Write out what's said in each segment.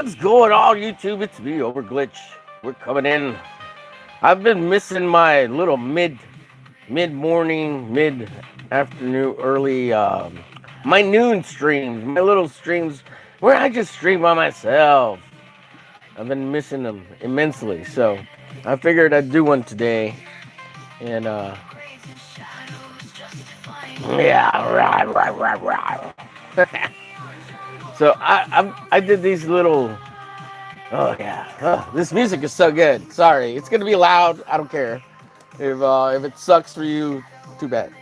What's going on, YouTube? It's me, Overglitch. We're coming in. I've been missing my little mid morning, mid afternoon, early my noon streams, my little streams where I just stream by myself. I've been missing them immensely, so I figured I'd do one today. And yeah, right. So I did these little. Oh yeah, this music is so good. Sorry, it's gonna be loud. I don't care if it sucks for you. Too bad.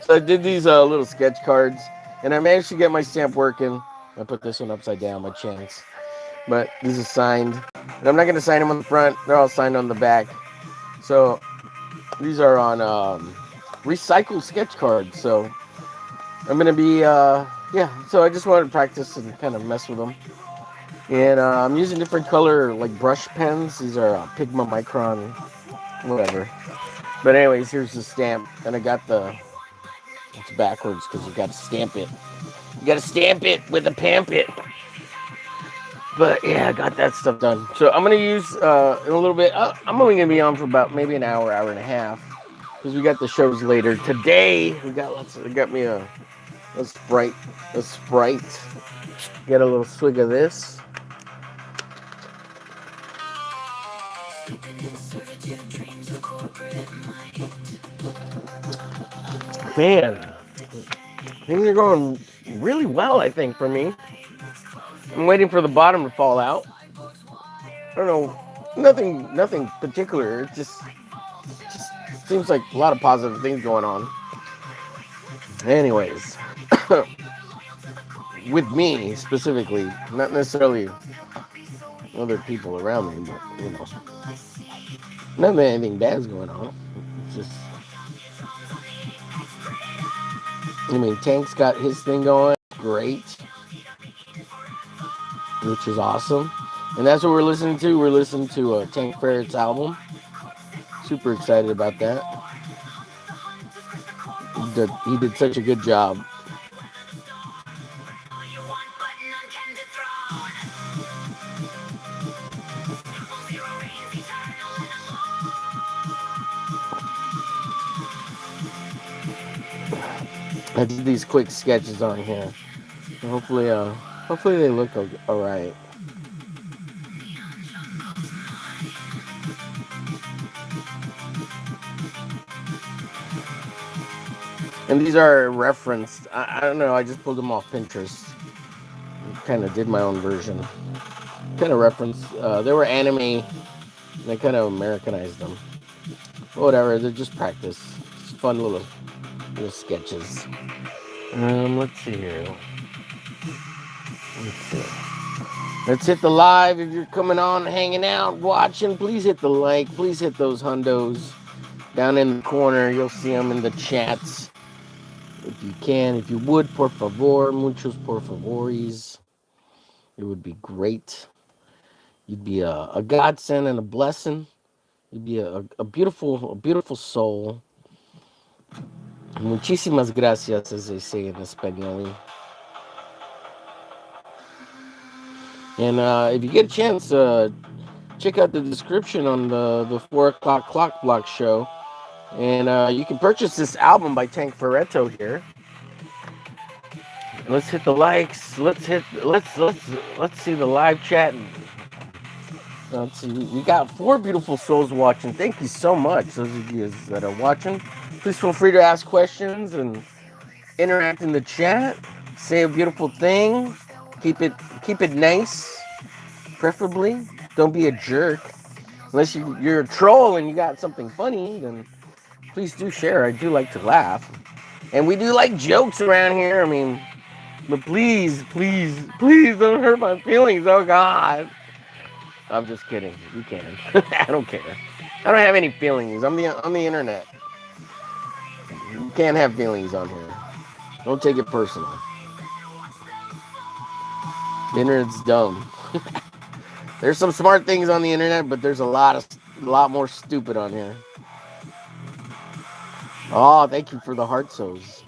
So I did these little sketch cards, and I managed to get my stamp working. I put this one upside down by chance, but this is signed. And I'm not gonna sign them on the front. They're all signed on the back. So these are on recycled sketch cards. So I'm gonna be yeah. So I just wanted to practice and kind of mess with them. And I'm using different color like brush pens. These are Pigma Micron, whatever. But anyways, here's the stamp, and I got it's backwards because you got to stamp it. You got to stamp it with a pamphlet. But yeah, I got that stuff done. So I'm gonna use in a little bit. I'm only gonna be on for about maybe an hour and a half, because we got the shows later today. We got me a Sprite, a Sprite. Get a little swig of this. Man, things are going really well, I think, for me. I'm waiting for the bottom to fall out. I don't know, nothing particular. It just seems like a lot of positive things going on. Anyways, with me specifically, not necessarily other people around me, but not that anything bad's going on. It's just, Tank's got his thing going, great, which is awesome. And that's what we're listening to. We're listening to Tank Ferret's album. Super excited about that. He did such a good job. I did these quick sketches on here. Hopefully they look all right. And these are referenced. I don't know. I just pulled them off Pinterest. Kind of did my own version. Kind of referenced. They were anime. And I kind of Americanized them. But whatever. They're just practice. Just fun little sketches. Let's see here. Let's see. Let's hit the live. If you're coming on, hanging out, watching, please hit the like. Please hit those hundos down in the corner. You'll see them in the chats. If you can, if you would, por favor, muchos por favores. It would be great. You'd be a godsend and a blessing. You'd be a beautiful soul. Muchísimas gracias, as they say in Espanol. And if you get a chance, check out the description on the 4 o'clock clock block show. And you can purchase this album by Tank Ferretto here. Let's hit the likes. Let's see the live chat. Let's see. We got 4 beautiful souls watching. Thank you so much, those of you that are watching. Please feel free to ask questions and interact in the chat. Say a beautiful thing. Keep it nice, preferably. Don't be a jerk. Unless you're a troll and you got something funny, then please do share. I do like to laugh. And we do like jokes around here. But please don't hurt my feelings. Oh, God. I'm just kidding. You can. I don't care. I don't have any feelings. I'm on the internet. You can't have feelings on here. Don't take it personal. The internet's dumb. There's some smart things on the internet, but there's a lot more stupid on here. Oh, thank you for the heart sows.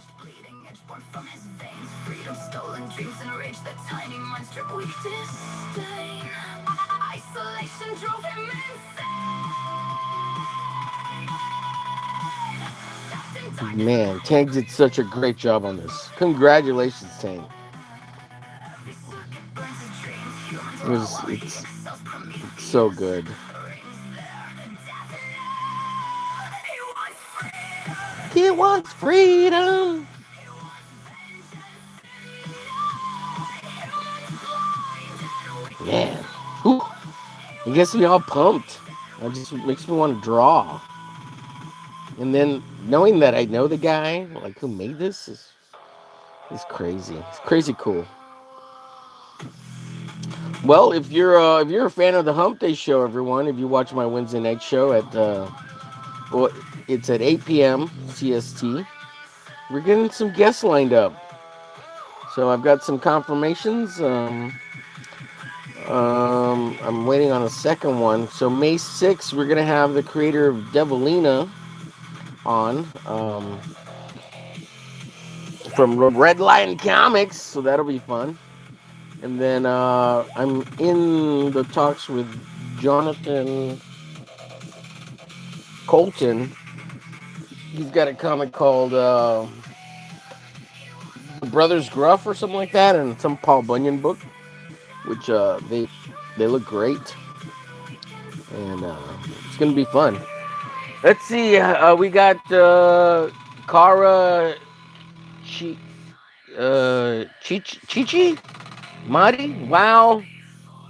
Man, Tank did such a great job on this. Congratulations, Tank. It's so good. He wants freedom. Man, whew, it gets me all pumped. It just makes me want to draw. And then knowing that I know the guy, like who made this, is crazy. It's crazy cool. Well, if you're a fan of the Hump Day show, everyone, if you watch my Wednesday night show at well, it's at 8 p.m. CST. We're getting some guests lined up. So I've got some confirmations. I'm waiting on a second one. So May 6th, we're gonna have the creator of Devilina on from Red Lion Comics. So that'll be fun. And then I'm in the talks with Jonathan Colton. He's got a comic called Brothers Gruff or something like that, and some Paul Bunyan book, which they look great, and it's gonna be fun. Let's see. We got Kara Chichi Madi. Wow,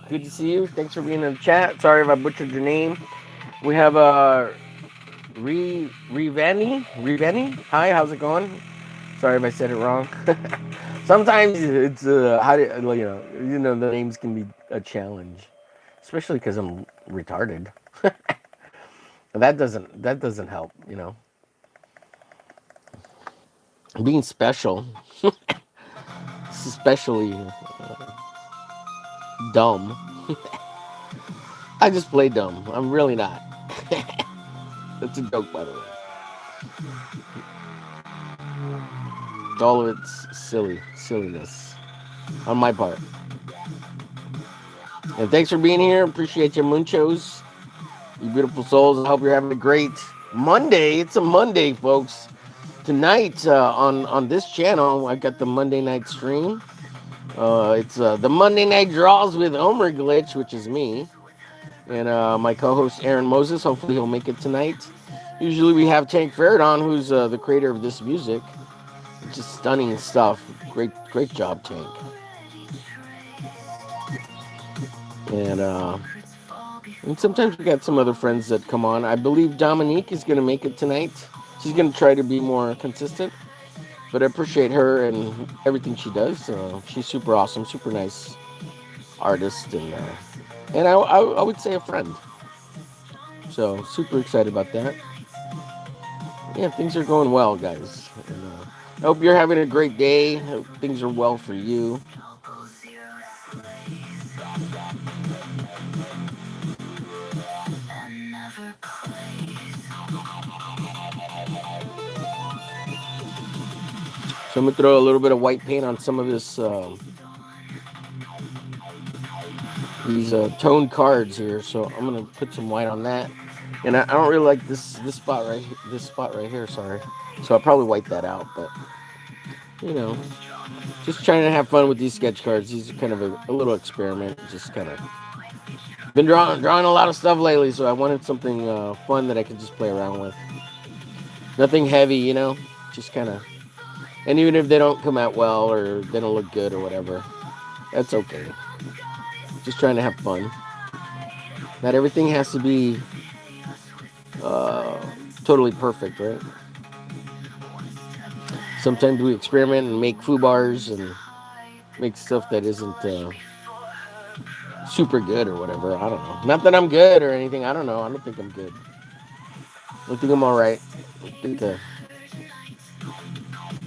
good to see you. Thanks for being in the chat. Sorry if I butchered your name. We have Rivani. Hi, how's it going? Sorry if I said it wrong. Sometimes it's how do the names can be a challenge, especially because I'm retarded. that doesn't help. Being special, especially dumb. I just play dumb. I'm really not. That's a joke, by the way. All of it's silliness on my part. And thanks for being here. Appreciate your munchos, you beautiful souls. I hope you're having a great Monday. It's a Monday, folks. Tonight on this channel, I got the Monday night stream. It's the Monday night draws with Omer Glitch, which is me, and my co-host Aaron Moses. Hopefully he'll make it tonight. Usually we have Tank Faradon, who's the creator of this music. Just stunning stuff. Great job, Tank. And sometimes we got some other friends that come on. I believe Dominique is going to make it tonight. She's going to try to be more consistent, but I appreciate her and everything she does. She's super awesome, super nice artist, and I would say a friend. So super excited about that. Yeah, things are going well, guys. And, I hope you're having a great day. Hope things are well for you. So I'm gonna throw a little bit of white paint on some of this these toned cards here. So I'm gonna put some white on that. And I don't really like this spot right here. Sorry. So I'll probably wipe that out. But just trying to have fun with these sketch cards. These are kind of a little experiment. Just kind of been drawing a lot of stuff lately, so I wanted something fun that I could just play around with. Nothing heavy, just kind of. And even if they don't come out well or they don't look good or whatever, that's okay. Just trying to have fun. Not everything has to be totally perfect, right? Sometimes we experiment and make FUBARs and make stuff that isn't super good or whatever. I don't know. Not that I'm good or anything. I don't know. I don't think I'm good. I think I'm all right. I think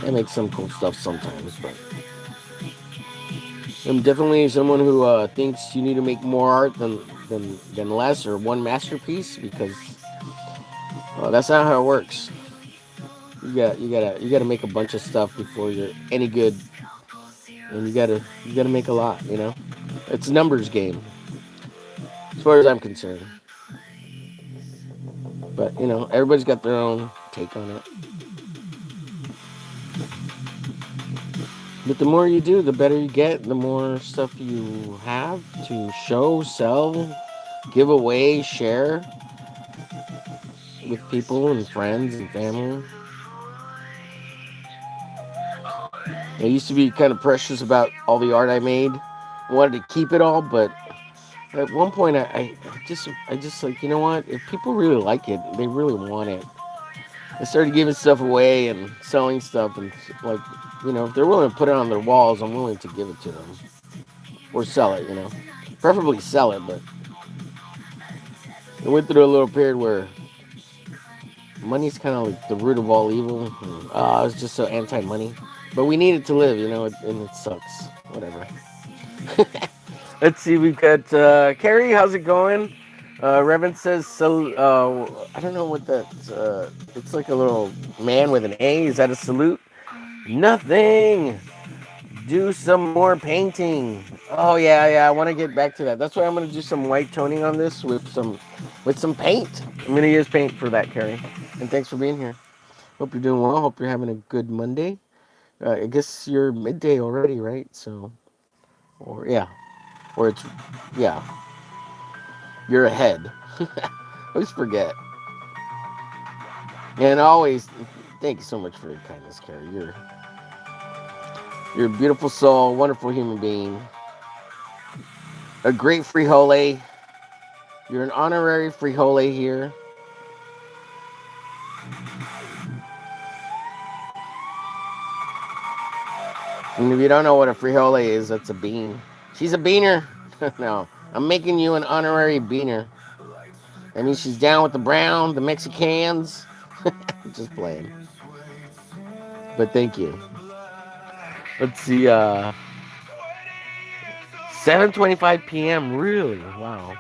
I make some cool stuff sometimes, but I'm definitely someone who thinks you need to make more art than less or one masterpiece, because that's not how it works. You gotta make a bunch of stuff before you're any good, and you gotta make a lot. It's a numbers game, as far as I'm concerned. But everybody's got their own take on it. But the more you do, the better you get. The more stuff you have to show, sell, give away, share with people and friends and family. I used to be kind of precious about all the art I made. I wanted to keep it all, but at one point I just like, you know what? If people really like it, they really want it. I started giving stuff away and selling stuff, and like, if they're willing to put it on their walls, I'm willing to give it to them or sell it. Preferably sell it, but I went through a little period where money's kind of like the root of all evil. And, I was just so anti-money, but we need it to live, and it sucks. Whatever. Let's see. We've got Carrie. How's it going? Revan says so. I don't know what that. It's like a little man with an A. Is that a salute? Nothing. Do some more painting. Oh yeah, yeah. I want to get back to that. That's why I'm gonna do some white toning on this with some paint. I'm gonna use paint for that, Carrie. And thanks for being here. Hope you're doing well. Hope you're having a good Monday. I guess you're midday already, right? So, or yeah, or it's yeah, you're ahead. I always forget. And always, thank you so much for your kindness, Carrie. You're a beautiful soul, wonderful human being, a great frijole. You're an honorary frijole here. And if you don't know what a frijole is, that's a bean. She's a beaner. No, I'm making you an honorary beaner. That means she's down with the brown, the Mexicans. Just playing. But thank you. Let's see. 7:25 p.m. Really? Wow.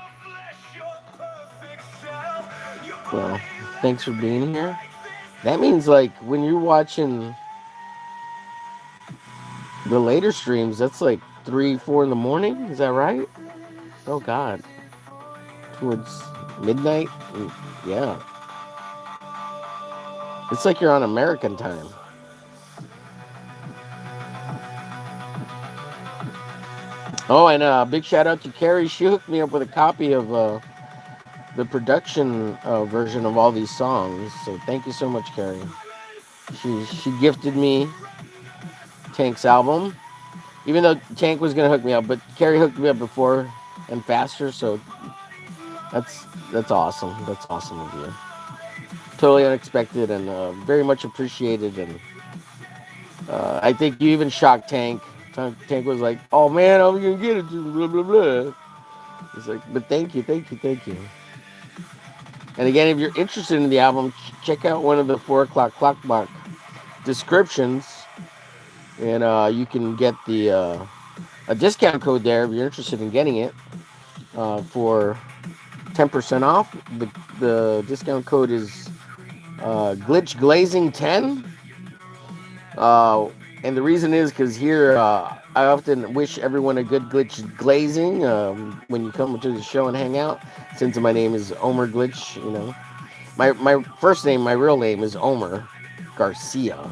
Well, thanks for being here. That means like when you're watching the later streams, that's like 3, 4 in the morning. Is that right? Oh God. Towards midnight. Yeah. It's like you're on American time. Oh, and big shout out to Carrie. She hooked me up with a copy of the production version of all these songs. So thank you so much, Carrie. She gifted me Tank's album, even though Tank was gonna hook me up, but Carrie hooked me up before and faster. So that's awesome. That's awesome of you. Totally unexpected and very much appreciated. And I think you even shocked Tank. Tank was like, "Oh man, I'm gonna get it." Blah blah blah. He's like, "But thank you, thank you, thank you." And again, if you're interested in the album, check out one of the 4 o'clock clock descriptions, and you can get a discount code there if you're interested in getting it for 10% off. The discount code is Glitch Glazing 10. And the reason is because here I often wish everyone a good Glitch Glazing when you come to the show and hang out. Since my name is Omer Glitch, my first name, my real name is Omer Garcia.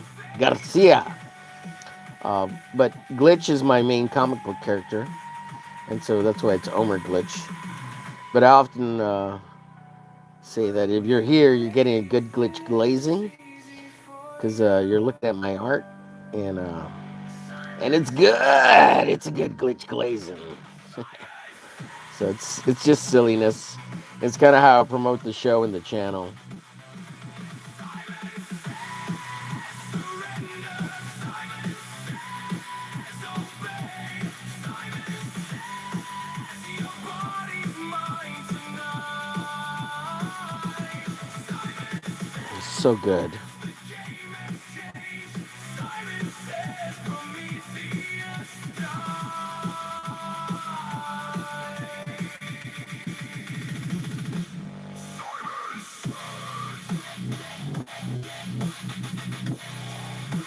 But Glitch is my main comic book character, and so that's why it's Omer Glitch. But I often say that if you're here, you're getting a good Glitch Glazing because you're looking at my art, and it's good. It's a good Glitch Glazing. So it's just silliness. It's kind of how I promote the show and the channel. So good.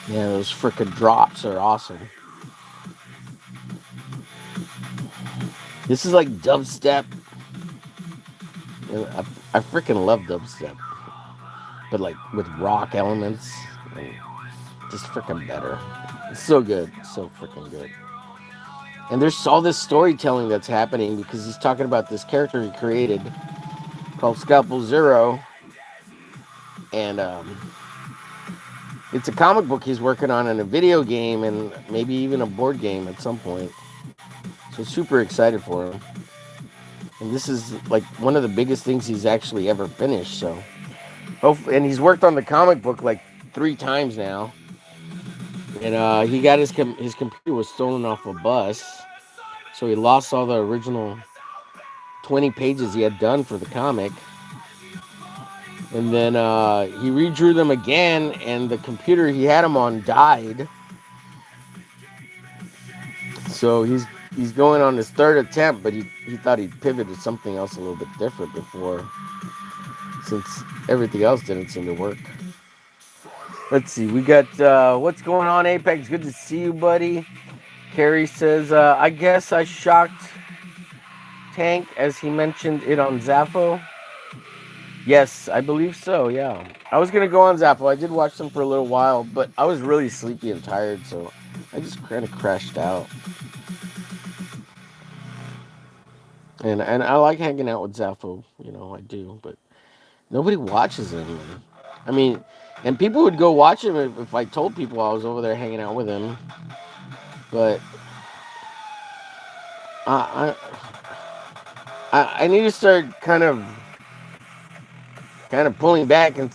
Yeah, those frickin' drops are awesome. This is like dubstep. I freaking love dubstep, but like with rock elements, and just freaking better. It's so good, so freaking good. And there's all this storytelling that's happening because he's talking about this character he created called Scalpel Zero, and it's a comic book he's working on and a video game and maybe even a board game at some point. So super excited for him. And this is like one of the biggest things he's actually ever finished. So, and he's worked on the comic book like 3 times now. And he got his computer was stolen off a bus, so he lost all the original 20 pages he had done for the comic. And then he redrew them again, and the computer he had them on died. So he's going on his third attempt, but he thought he'd pivot to something else a little bit different before, since everything else didn't seem to work. Let's see, we got what's going on, Apex? Good to see you, buddy. Carrie says, I guess I shocked Tank as he mentioned it on Zaffo. Yes, I believe so, yeah. I was going to go on Zaffo. I did watch them for a little while, but I was really sleepy and tired, so I just kind of crashed out. And I like hanging out with Zaffo, I do, but nobody watches him. I mean, and people would go watch him if I told people I was over there hanging out with him, but I need to start kind of pulling back and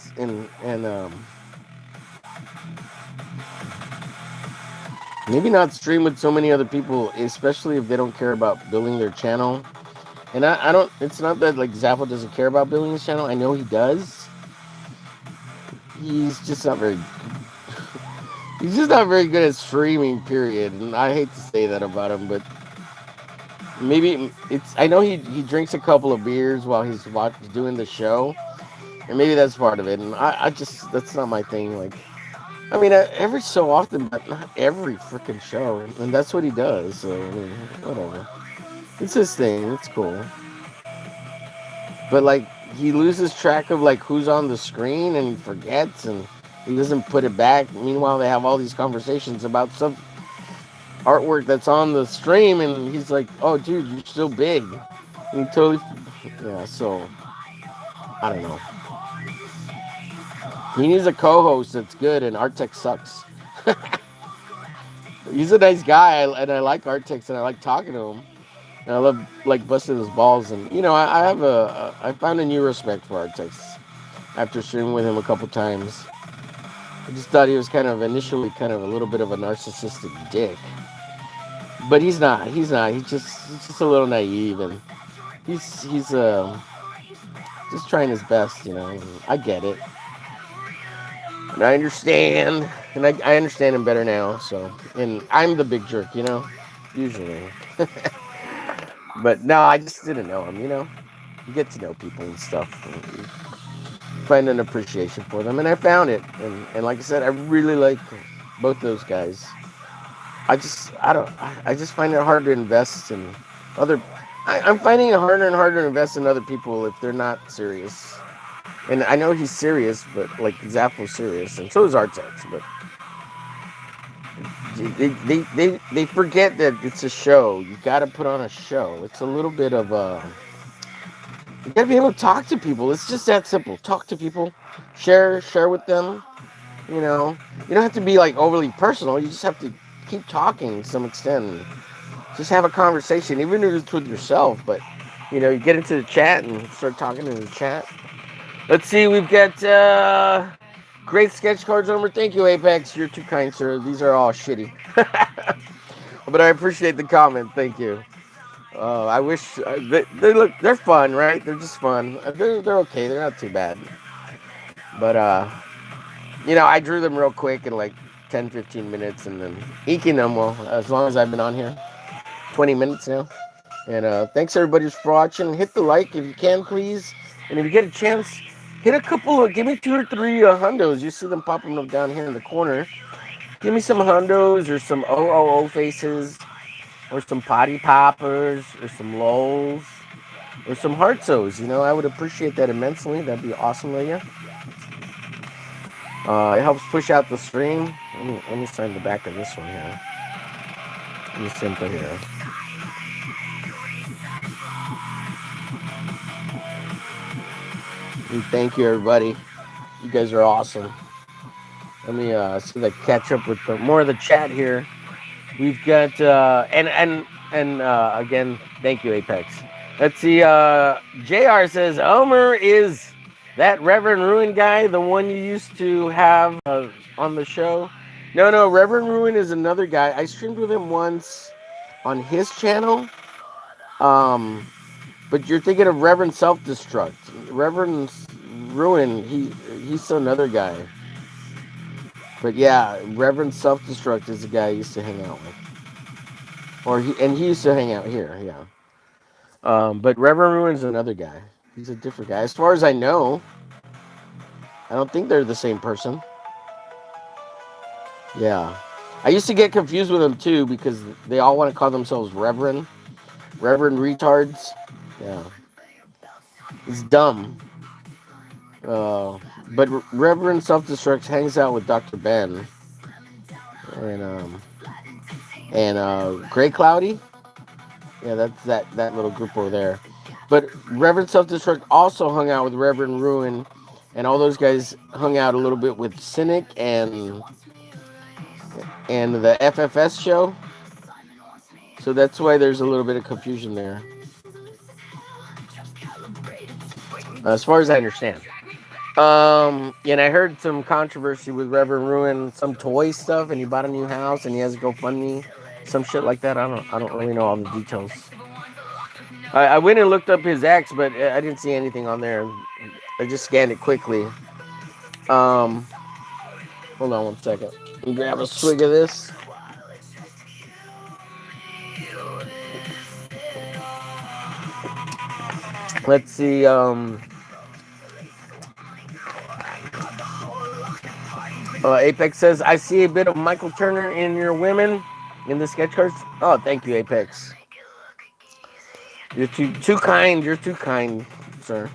maybe not stream with so many other people, especially if they don't care about building their channel. And I don't. It's not that like Zaffo doesn't care about building his channel. I know he does. He's just not very. He's just not very good at streaming. Period. And I hate to say that about him, but maybe it's. I know he drinks a couple of beers while he's doing the show, and maybe that's part of it. And I just that's not my thing. Like, I mean, every so often, but not every freaking show. And that's what he does. So I mean, whatever. It's his thing. It's cool. But like he loses track of like who's on the screen and he forgets and he doesn't put it back. Meanwhile, they have all these conversations about some artwork that's on the stream, and he's like, "Oh, dude, you're still big." And he totally, yeah. So I don't know. He needs a co-host that's good, and Artex sucks. He's a nice guy, and I like Artex, and I like talking to him. And I love like busting his balls, and I found a new respect for Artex after streaming with him a couple times. I just thought he was initially kind of a little bit of a narcissistic dick, but he's not. He's not. He's just a little naive, and he's just trying his best. And I get it, and I understand, and I understand him better now. So, and I'm the big jerk, usually. But no, I just didn't know him. You get to know people and stuff. And find an appreciation for them, and I found it. And like I said, I really like both those guys. I just find it hard to invest in other. I'm finding it harder and harder to invest in other people if they're not serious. And I know he's serious, but like Zappo's serious, and so is Artex. But they forget that it's a show. You got to put on a show. It's a little bit of a. You got to be able to talk to people. It's just that simple. Talk to people, share with them. You don't have to be like overly personal. You just have to keep talking to some extent. Just have a conversation, even if it's with yourself. But you get into the chat and start talking in the chat. Let's see. We've got great sketch cards, Homer. Thank you, Apex. You're too kind, sir. These are all shitty. But I appreciate the comment. Thank you. I wish they're fun, right? They're just fun. They're okay. They're not too bad. But I drew them real quick in like 10-15 minutes, and then inking them, well, as long as I've been on here, 20 minutes now. And thanks everybody for watching. Hit the like if you can, please. And if you get a chance, hit a couple give me 2 or 3 hundos. You see them popping up down here in the corner. Give me some hundos or some OOO faces or some potty poppers or some lols or some heartsos. I would appreciate that immensely. That'd be awesome of you. It helps push out the stream. Let me sign the back of this one here. Let me simple here. And thank you, everybody. You guys are awesome. Let me see if I catch up with more of the chat here. We've got and again, thank you, Apex. Let's see. Jr. says Omer is that Reverend Ruin guy, the one you used to have on the show. No, Reverend Ruin is another guy. I streamed with him once on his channel. But you're thinking of Reverend Self Destruct. Reverend Ruin, he's another guy. But yeah, Reverend Self Destruct is the guy I used to hang out with. He used to hang out here, yeah. But Reverend Ruin's another guy. He's a different guy. As far as I know, I don't think they're the same person. Yeah. I used to get confused with them too because they all want to call themselves Reverend retards. Yeah. It's dumb. But Reverend Self Destruct hangs out with Dr. Ben and Gray Cloudy. Yeah, that's that little group over there. But Reverend Self Destruct also hung out with Reverend Ruin, and all those guys hung out a little bit with Cynic and the FFS show. So that's why there's a little bit of confusion there. As far as I understand. And I heard some controversy with Reverend Ruin, some toy stuff, and he bought a new house and he has a GoFundMe, some shit like that. I don't really know all the details. I went and looked up his ex, but I didn't see anything on there. I just scanned it quickly. Hold on one second. Let me grab a swig of this. Let's see. Apex says, I see a bit of Michael Turner in your women in the sketch cards. Oh, thank you, Apex. You're too kind. You're too kind, sir.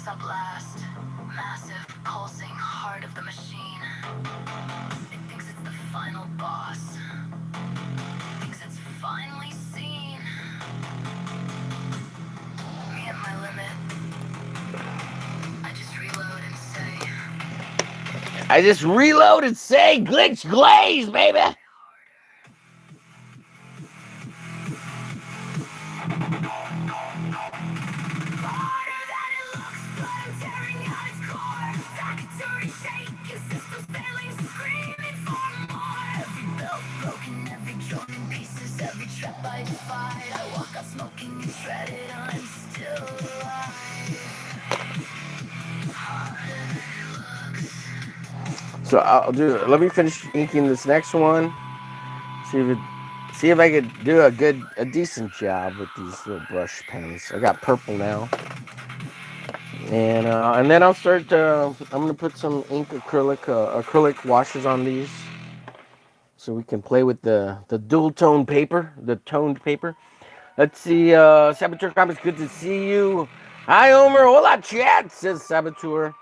Up last, massive pulsing heart of the machine. It thinks it's the final boss. It thinks it's finally seen me at my limit. I just reload and say glitch glaze, baby. So I'll do. Let me finish inking this next one. See if I could do a decent job with these little brush pens. I got purple now, and then I'll start. I'm gonna put some ink acrylic washes on these, so we can play with the dual tone paper, the toned paper. Let's see. Saboteur Comics, good to see you. Hi, Omer. Hola, chat, says Saboteur.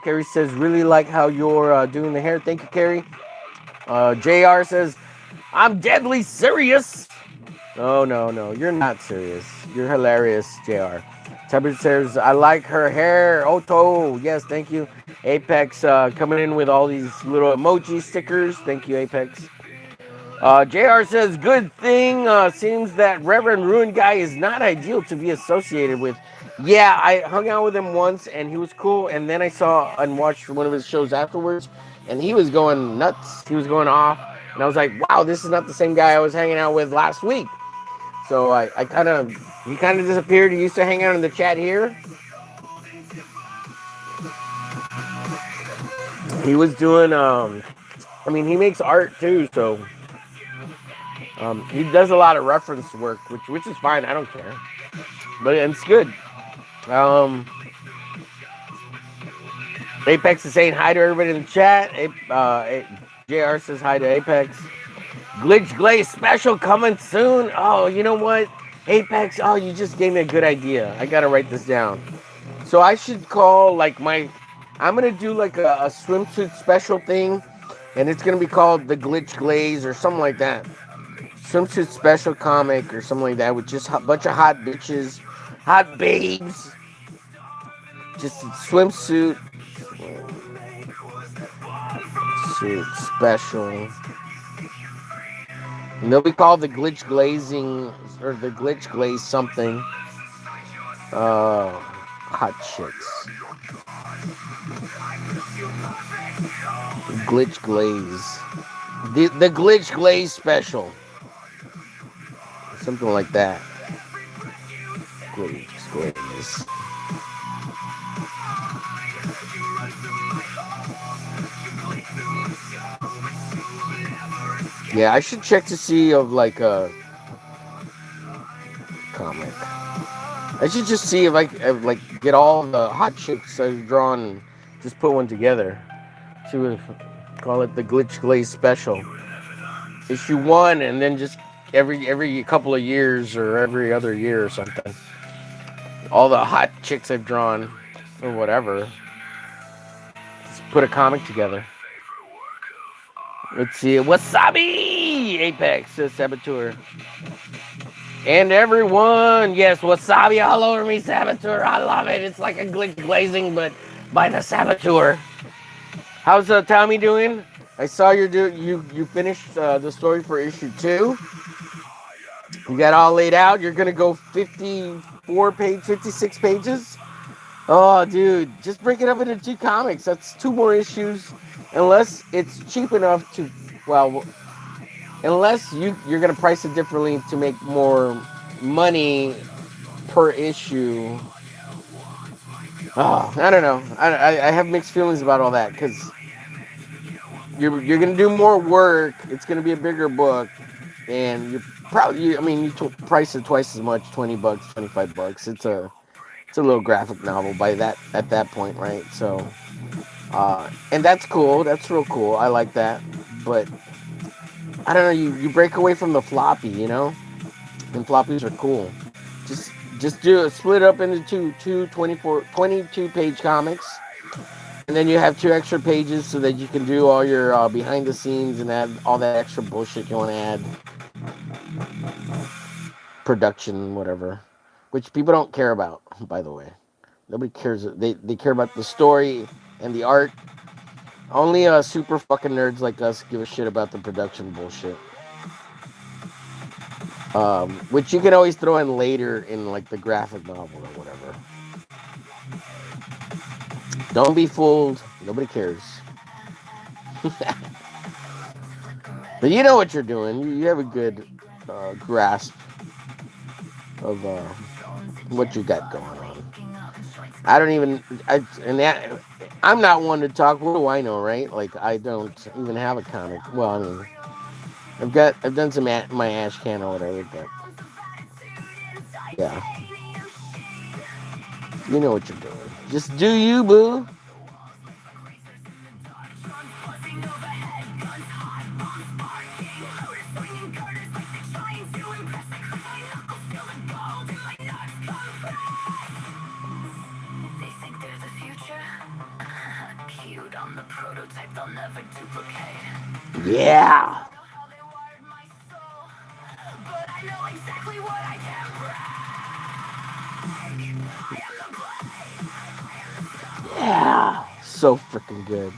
Carrie says, really like how you're doing the hair. Thank you, Carrie. JR says, I'm deadly serious. Oh, no, you're not serious. You're hilarious, JR. Saboteur says, I like her hair. Otto, yes, thank you. Apex coming in with all these little emoji stickers. Thank you, Apex. JR says, good thing. Seems that Reverend Ruin guy is not ideal to be associated with. Yeah, I hung out with him once and he was cool. And then I saw and watched one of his shows afterwards and he was going nuts. He was going off. And I was like, wow, this is not the same guy I was hanging out with last week. So he kind of disappeared. He used to hang out in the chat here. He was doing, he makes art too. So he does a lot of reference work, which is fine. I don't care. but it's good. Um, Apex is saying hi to everybody in the chat. JR says hi to Apex. Glitch Glaze special coming soon. Oh, you know what? Apex, oh, you just gave me a good idea. I gotta write this down. So I should call like I'm gonna do like a swimsuit special thing, and it's gonna be called the Glitch Glaze or something like that. Swimsuit special comic or something like that with just a bunch of hot bitches, hot babes, just a swimsuit suit special. And they'll be called the Glitch Glazing or the Glitch Glaze something. Hot chicks. Glitch Glaze. The Glitch Glaze special. Something like that. Glitch Glaze. Yeah, I should check to see of like a comic. I should just see if I like get all the hot chicks I've drawn, just put one together. See what call it the Glitch Glaze special. Issue 1, and then just every couple of years or every other year or something. All the hot chicks I've drawn or whatever. Just put a comic together. Let's see. Wasabi! Apex says Saboteur. And everyone, yes, wasabi all over me, Saboteur. I love it. It's like a Glitch Glazing, but by the Saboteur. How's Tommy doing? I saw you finished the story for issue 2. You got all laid out. You're gonna go 56 pages. Oh, dude, just break it up into 2 comics. That's 2 more issues, unless it's cheap enough to, well, unless you're gonna price it differently to make more money per issue. Oh, I don't know. I have mixed feelings about all that because you're gonna do more work. It's gonna be a bigger book, and you're probably you price it twice as much, $20, $25. It's a little graphic novel by at that point, right? So, and that's cool. That's real cool. I like that, but I don't know. You break away from the floppy, you know, and floppies are cool. Just split up into 22 page comics. And then you have 2 extra pages so that you can do all your behind the scenes and add all that extra bullshit you want to add. Production, whatever. Which people don't care about, by the way. Nobody cares. They care about the story and the art. Only super fucking nerds like us give a shit about the production bullshit. Which you can always throw in later in like the graphic novel or whatever. Don't be fooled. Nobody cares. But you know what you're doing. You have a good grasp of what you got going on. I'm not one to talk. What do I know, right? Like I don't even have a comic. Well, I mean, I've done some my ash can or whatever, but yeah, you know what you're doing. Just do you, boo. Yeah. Yeah. So freaking good.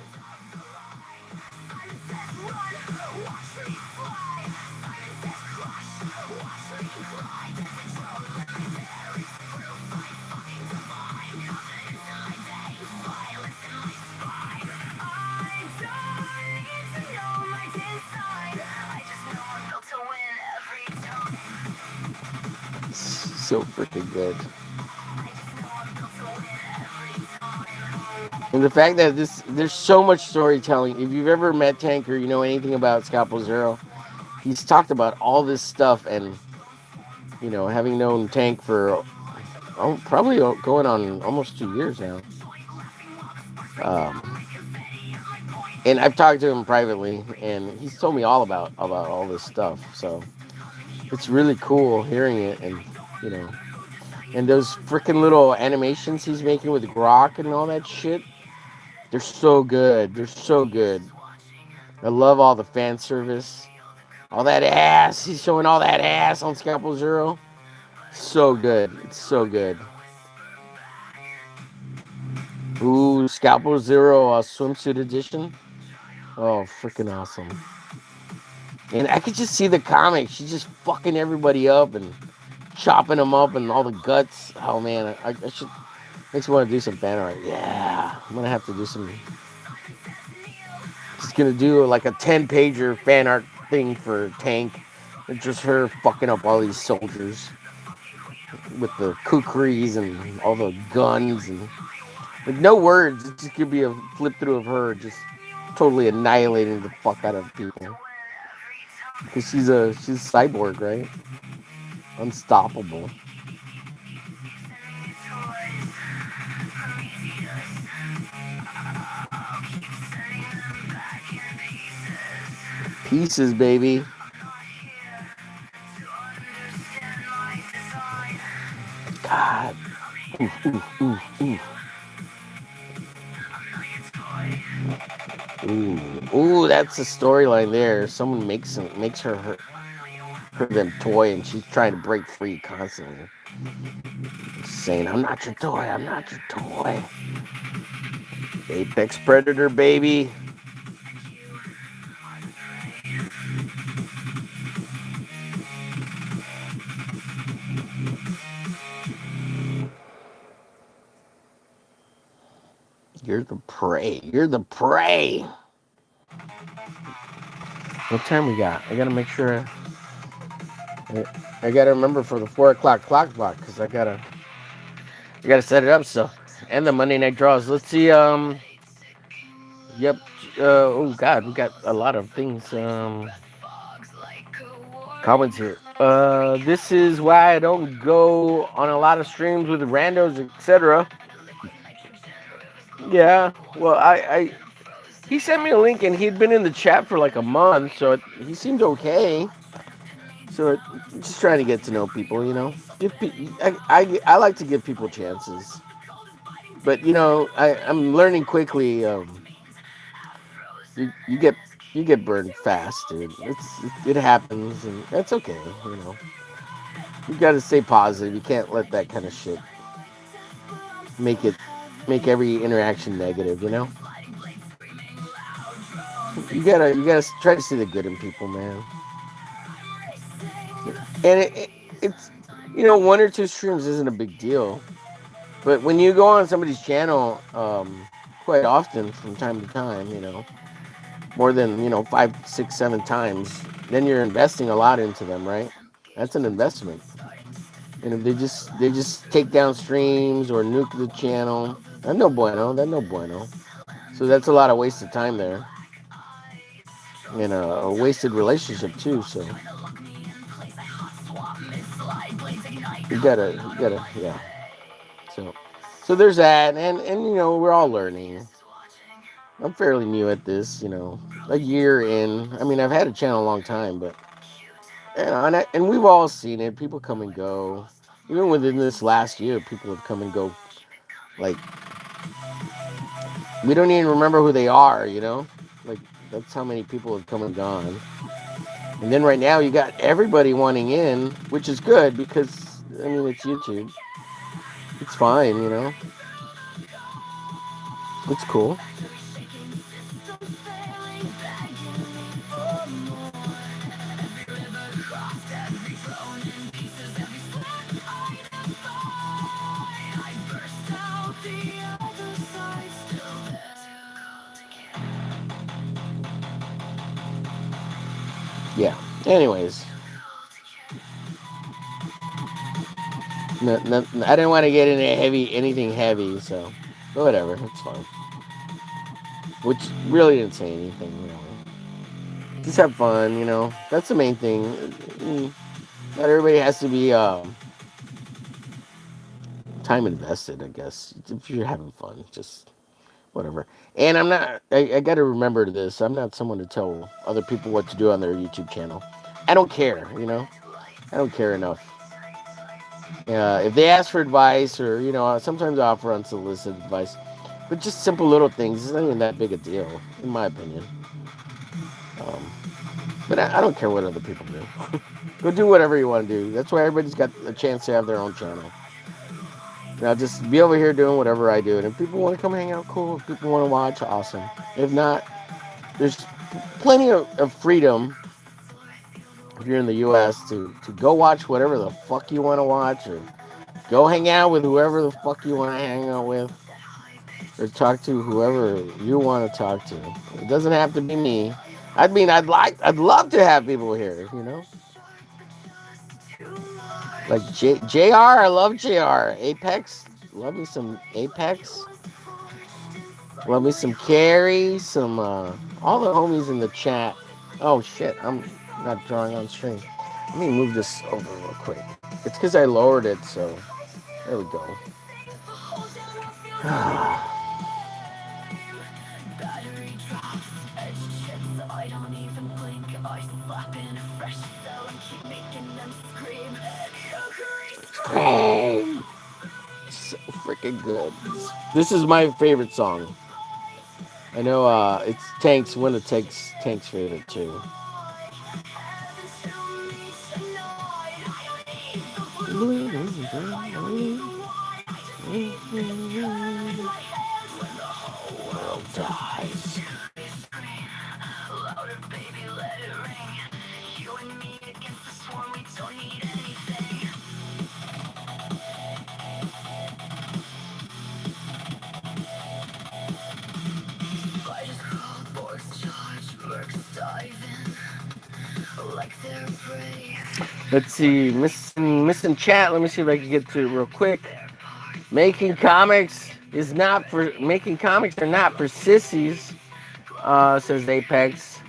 So freaking good. And the fact that there's so much storytelling. If you've ever met Tanker, you know anything about Scalpo Zero, he's talked about all this stuff, and you know, having known Tank for probably going on almost 2 years now. Um, and I've talked to him privately, and he's told me all about all this stuff. So it's really cool hearing it, and you know, and those freaking little animations he's making with Grok and all that shit. They're so good. They're so good. I love all the fan service. All that ass. He's showing all that ass on Scalpel Zero. So good. It's so good. Ooh, Scalpel Zero swimsuit edition. Oh, freaking awesome. And I could just see the comic. She's just fucking everybody up and chopping them up and all the guts. Oh, man. I should. Makes me want to do some fan art. Yeah. I'm going to have to do some. Just going to do like a 10-pager fan art thing for Tank. It's just her fucking up all these soldiers with the kukris and all the guns and like no words. It just could be a flip through of her just totally annihilating the fuck out of people. Because she's a cyborg, right? Unstoppable. Pieces, baby. God. Ooh, that's a storyline there. Someone makes her them toy, and she's trying to break free constantly, saying, "I'm not your toy. I'm not your toy." Apex Predator, baby. You're the prey. You're the prey. What time we got? I gotta make sure. I gotta remember for the 4 o'clock clock block because I gotta set it up. So, and the Monday night draws. Let's see. Yep. Oh God, we got a lot of things. Comments here. This is why I don't go on a lot of streams with randos, etc. Yeah. Well, he sent me a link and he'd been in the chat for like a month, so he seemed okay. So just trying to get to know people, you know. I like to give people chances, but you know, I'm learning quickly. You get burned fast, dude. It happens, and that's okay. You know, you got to stay positive. You can't let that kind of shit make every interaction negative. You know, you gotta try to see the good in people, man. And it's you know, 1 or 2 streams isn't a big deal, but when you go on somebody's channel, quite often from time to time, you know, more than 5, 6, 7 times, then you're investing a lot into them, right? That's an investment. And if they just take down streams or nuke the channel, that's no bueno. That's no bueno. So that's a lot of wasted time there, and a wasted relationship too. So you gotta, yeah. So there's that, and you know, we're all learning. I'm fairly new at this, you know, a year in. I mean, I've had a channel a long time, but you know, and we've all seen it. People come and go. Even within this last year, people have come and go. Like, we don't even remember who they are, you know? Like, that's how many people have come and gone. And then right now, you got everybody wanting in, which is good because, I mean, it's YouTube. It's fine, you know? It's cool. Yeah. Anyways. No, I didn't want to get into anything heavy, so whatever, it's fine. Which really didn't say anything, you know. Just have fun, you know. That's the main thing. Not everybody has to be time invested, I guess. If you're having fun, just whatever. And I'm not. I got to remember this. I'm not someone to tell other people what to do on their YouTube channel. I don't care. I don't care enough. If they ask for advice, or sometimes I offer unsolicited advice, but just simple little things. It's not even that big a deal, in my opinion. Um, but I don't care what other people do. Go do whatever you want to do. That's why everybody's got a chance to have their own channel. Now just be over here doing whatever I do, and if people want to come hang out, cool. If people want to watch, awesome. If not, there's plenty of freedom if you're in the U.S. to go watch whatever the fuck you want to watch, or go hang out with whoever the fuck you want to hang out with, or talk to whoever you want to talk to. It doesn't have to be me. I'd love to have people here, like JR. I love JR. Apex, love me some Apex. Love me some Carrie, some all the homies in the chat. Oh shit, I'm not drawing on stream. Let me move this over real quick. It's because I lowered it, so there we go. Scream! So freaking good. This is my favorite song. I know it's Tank's one of Tank's favorite too. World dies. Let's see, missing chat. Let me see if I can get to it real quick. Making comics are not for sissies, says Apex.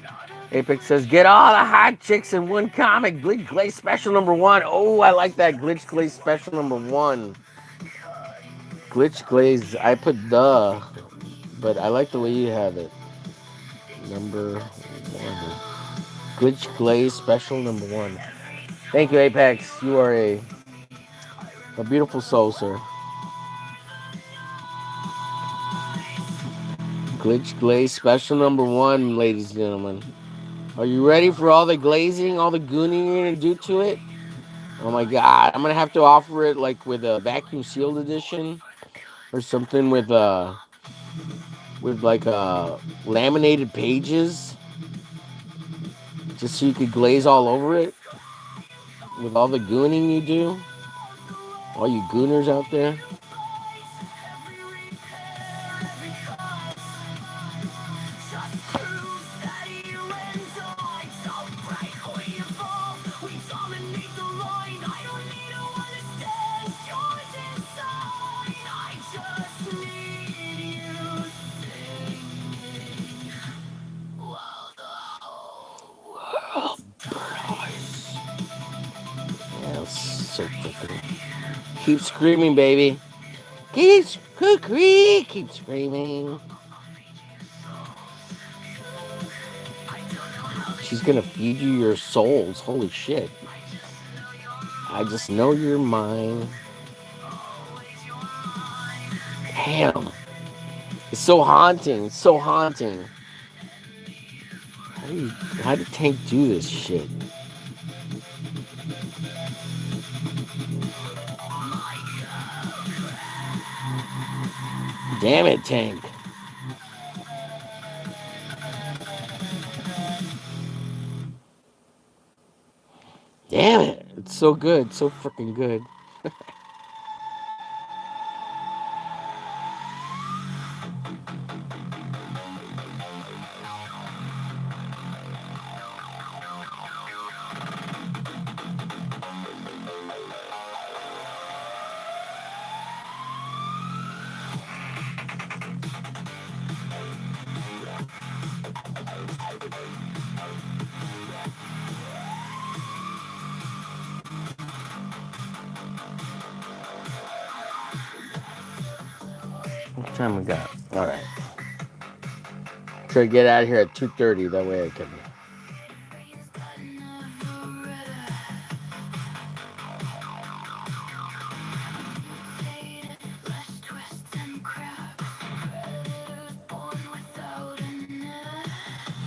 Apex says, get all the hot chicks in one comic. Glitch Glaze special number 1. Oh, I like that. Glitch Glaze special number 1. Glitch Glaze, I put the, but I like the way you have it. Number 1. Glitch Glaze special number 1. Thank you, Apex. You are a beautiful soul, sir. Glitch Glaze special number 1, ladies and gentlemen. Are you ready for all the glazing, all the gooning you're gonna do to it? Oh my god, I'm gonna have to offer it like with a vacuum sealed edition, or something with laminated pages, just so you could glaze all over it with all the gooning you do. All you gooners out there. So freaking. Keep screaming, baby. Keep screaming. She's gonna feed you your souls. Holy shit. I just know you're mine. Damn. It's so haunting. It's so haunting. How did Tank do this shit? Damn it, Tank. Damn it. It's so good. So freaking good. much time we got? All right. Try to get out of here at 2:30. That way I can.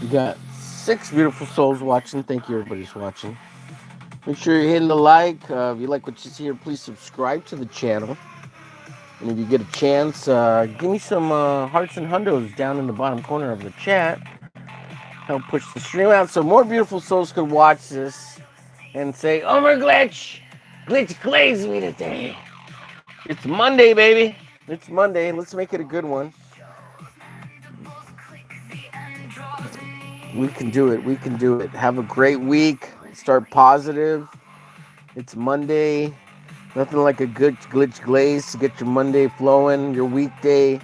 We got 6 beautiful souls watching. Thank you, everybody who's watching. Make sure you're hitting the like. If you like what you see here, please subscribe to the channel. And if you get a chance, give me some hearts and hundos down in the bottom corner of the chat. Help push the stream out so more beautiful souls could watch this and say, "Oh my glitch! Glitch glazed me today." It's Monday, baby. It's Monday. Let's make it a good one. We can do it. We can do it. Have a great week. Start positive. It's Monday. Nothing like a good glitch glaze to get your Monday flowing, your weekday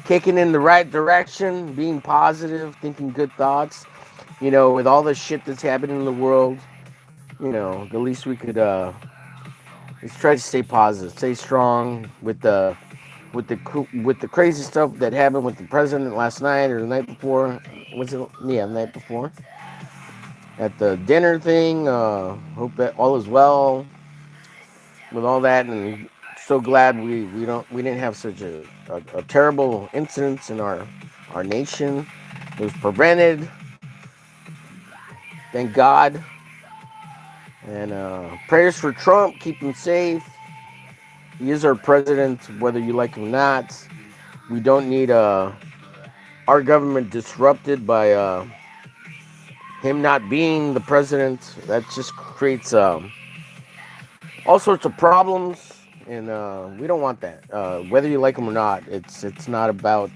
kicking in the right direction, being positive, thinking good thoughts. You know, with all the shit that's happening in the world, you know, the least we could is try to stay positive, stay strong with the crazy stuff that happened with the president last night or the night before. Was it? Yeah, the night before. At the dinner thing. Hope that all is well with all that, and so glad we didn't have such a terrible incidents in our nation. It was prevented. Thank God. And prayers for Trump. Keep him safe. He is our president, whether you like him or not. We don't need our government disrupted by him not being the president. That just creates all sorts of problems, and we don't want that. Whether you like him or not, it's not about.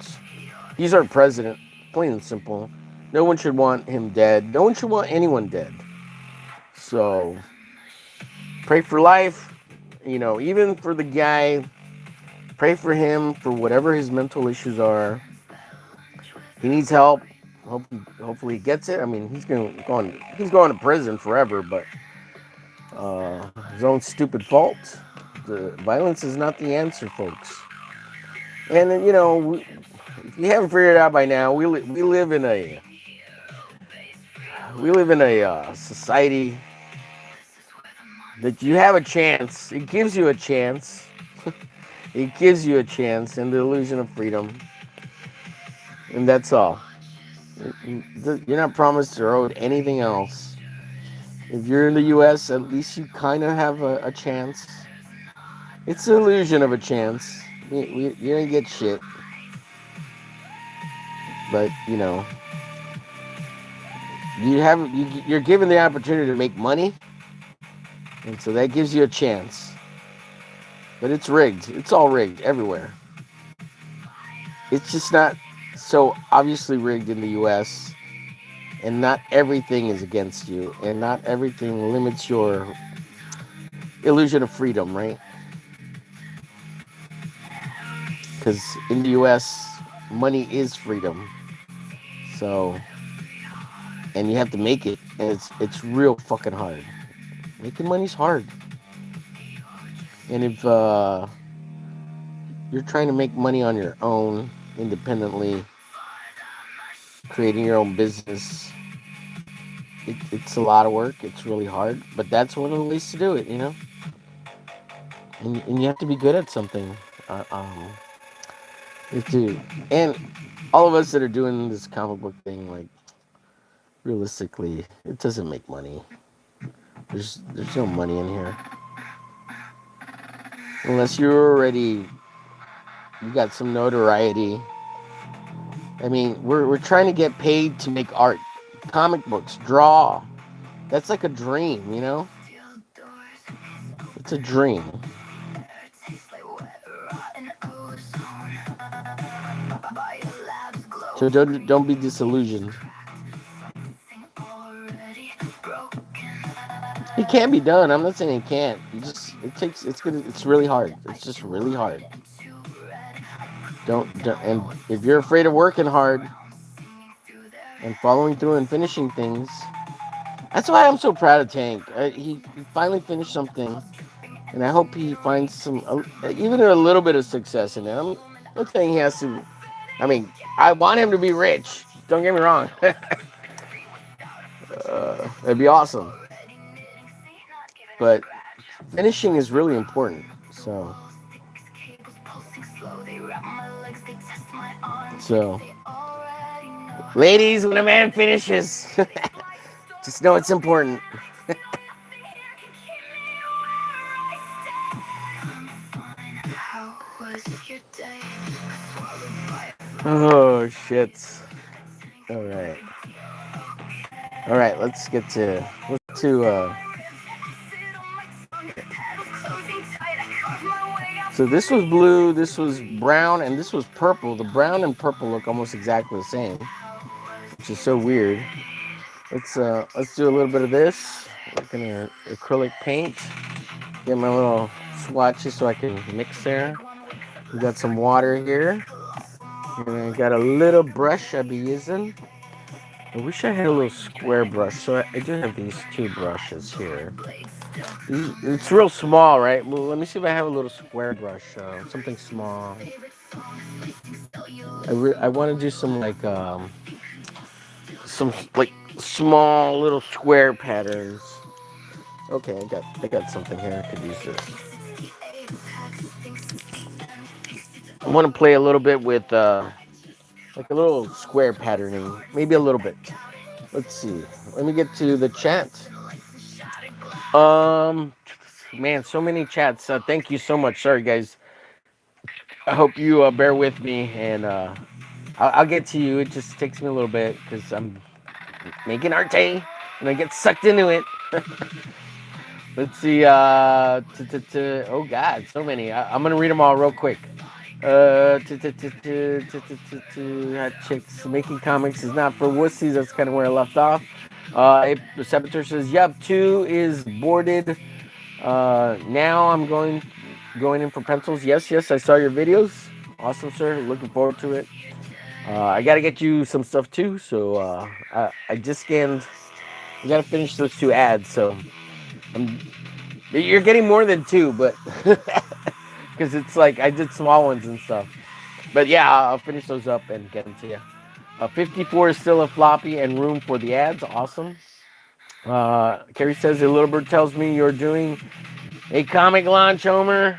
He's our president, plain and simple. No one should want him dead. No one should want anyone dead. So pray for life. You know, even for the guy, pray for him for whatever his mental issues are. He needs help. Hopefully he gets it. I mean, he's going to prison forever, but his own stupid fault. The violence is not the answer, folks. And you know, if you haven't figured it out by now, we live in a society that you have a chance. It gives you a chance. It gives you a chance and the illusion of freedom, and that's all. You're not promised or owed anything else. If you're in the U.S., at least you kind of have a chance. It's an illusion of a chance. You didn't get shit. But, you know, you're given the opportunity to make money. And so that gives you a chance. But it's rigged. It's all rigged everywhere. It's just not so obviously rigged in the U.S. And not everything is against you. And not everything limits your illusion of freedom, right? Because in the U.S., money is freedom. So, and you have to make it, and it's real fucking hard. Making money's hard. And if you're trying to make money on your own, independently, creating your own business, it's a lot of work. It's really hard, but that's one of the ways to do it, you know. And you have to be good at something. And all of us that are doing this comic book thing, like, realistically, it doesn't make money. There's no money in here. Unless you got some notoriety. I mean, we're trying to get paid to make art. Comic books, draw. That's like a dream, you know? It's a dream. So don't be disillusioned. It can be done. I'm not saying it can't. It's really hard. It's just really hard. Don't and if you're afraid of working hard and following through and finishing things, that's why I'm so proud of Tank. He finally finished something, and I hope he finds even a little bit of success in it. I'm saying he has to. I mean, I want him to be rich. Don't get me wrong. That'd be awesome. But finishing is really important. So, ladies, when a man finishes, just know it's important. Oh shit! All right, all right. Let's get to So this was blue, this was brown, and this was purple. The brown and purple look almost exactly the same, which is so weird. Let's do a little bit of this. We're gonna acrylic paint. Get my little swatches so I can mix there. We got some water here. And I got a little brush I'll be using. I wish I had a little square brush. So I do have these two brushes here. It's real small, right? Well, let me see if I have a little square brush. Something small. I want to do some like small little square patterns. Okay, I got something here. I could use this. I want to play a little bit with like a little square patterning, maybe a little bit. Let's see. Let me get to the chat. Man, so many chats. Thank you so much. Sorry, guys. I hope you bear with me, and I'll get to you. It just takes me a little bit because I'm making arte, and I get sucked into it. Let's see. Oh God, so many. I'm gonna read them all real quick. Hot chicks making comics is not for wussies. That's kind of where I left off. The Saboteur says, "Yep, 2 is boarded. Now I'm going in for pencils. Yes, I saw your videos. Awesome, sir. Looking forward to it. I gotta get you some stuff too. So I just scanned. I gotta finish those 2 ads. So you're getting more than 2, but because it's like I did small ones and stuff. But yeah, I'll finish those up and get them to you. 54 is still a floppy and room for the ads. Awesome. Carrie says, a little bird tells me you're doing a comic launch, Homer.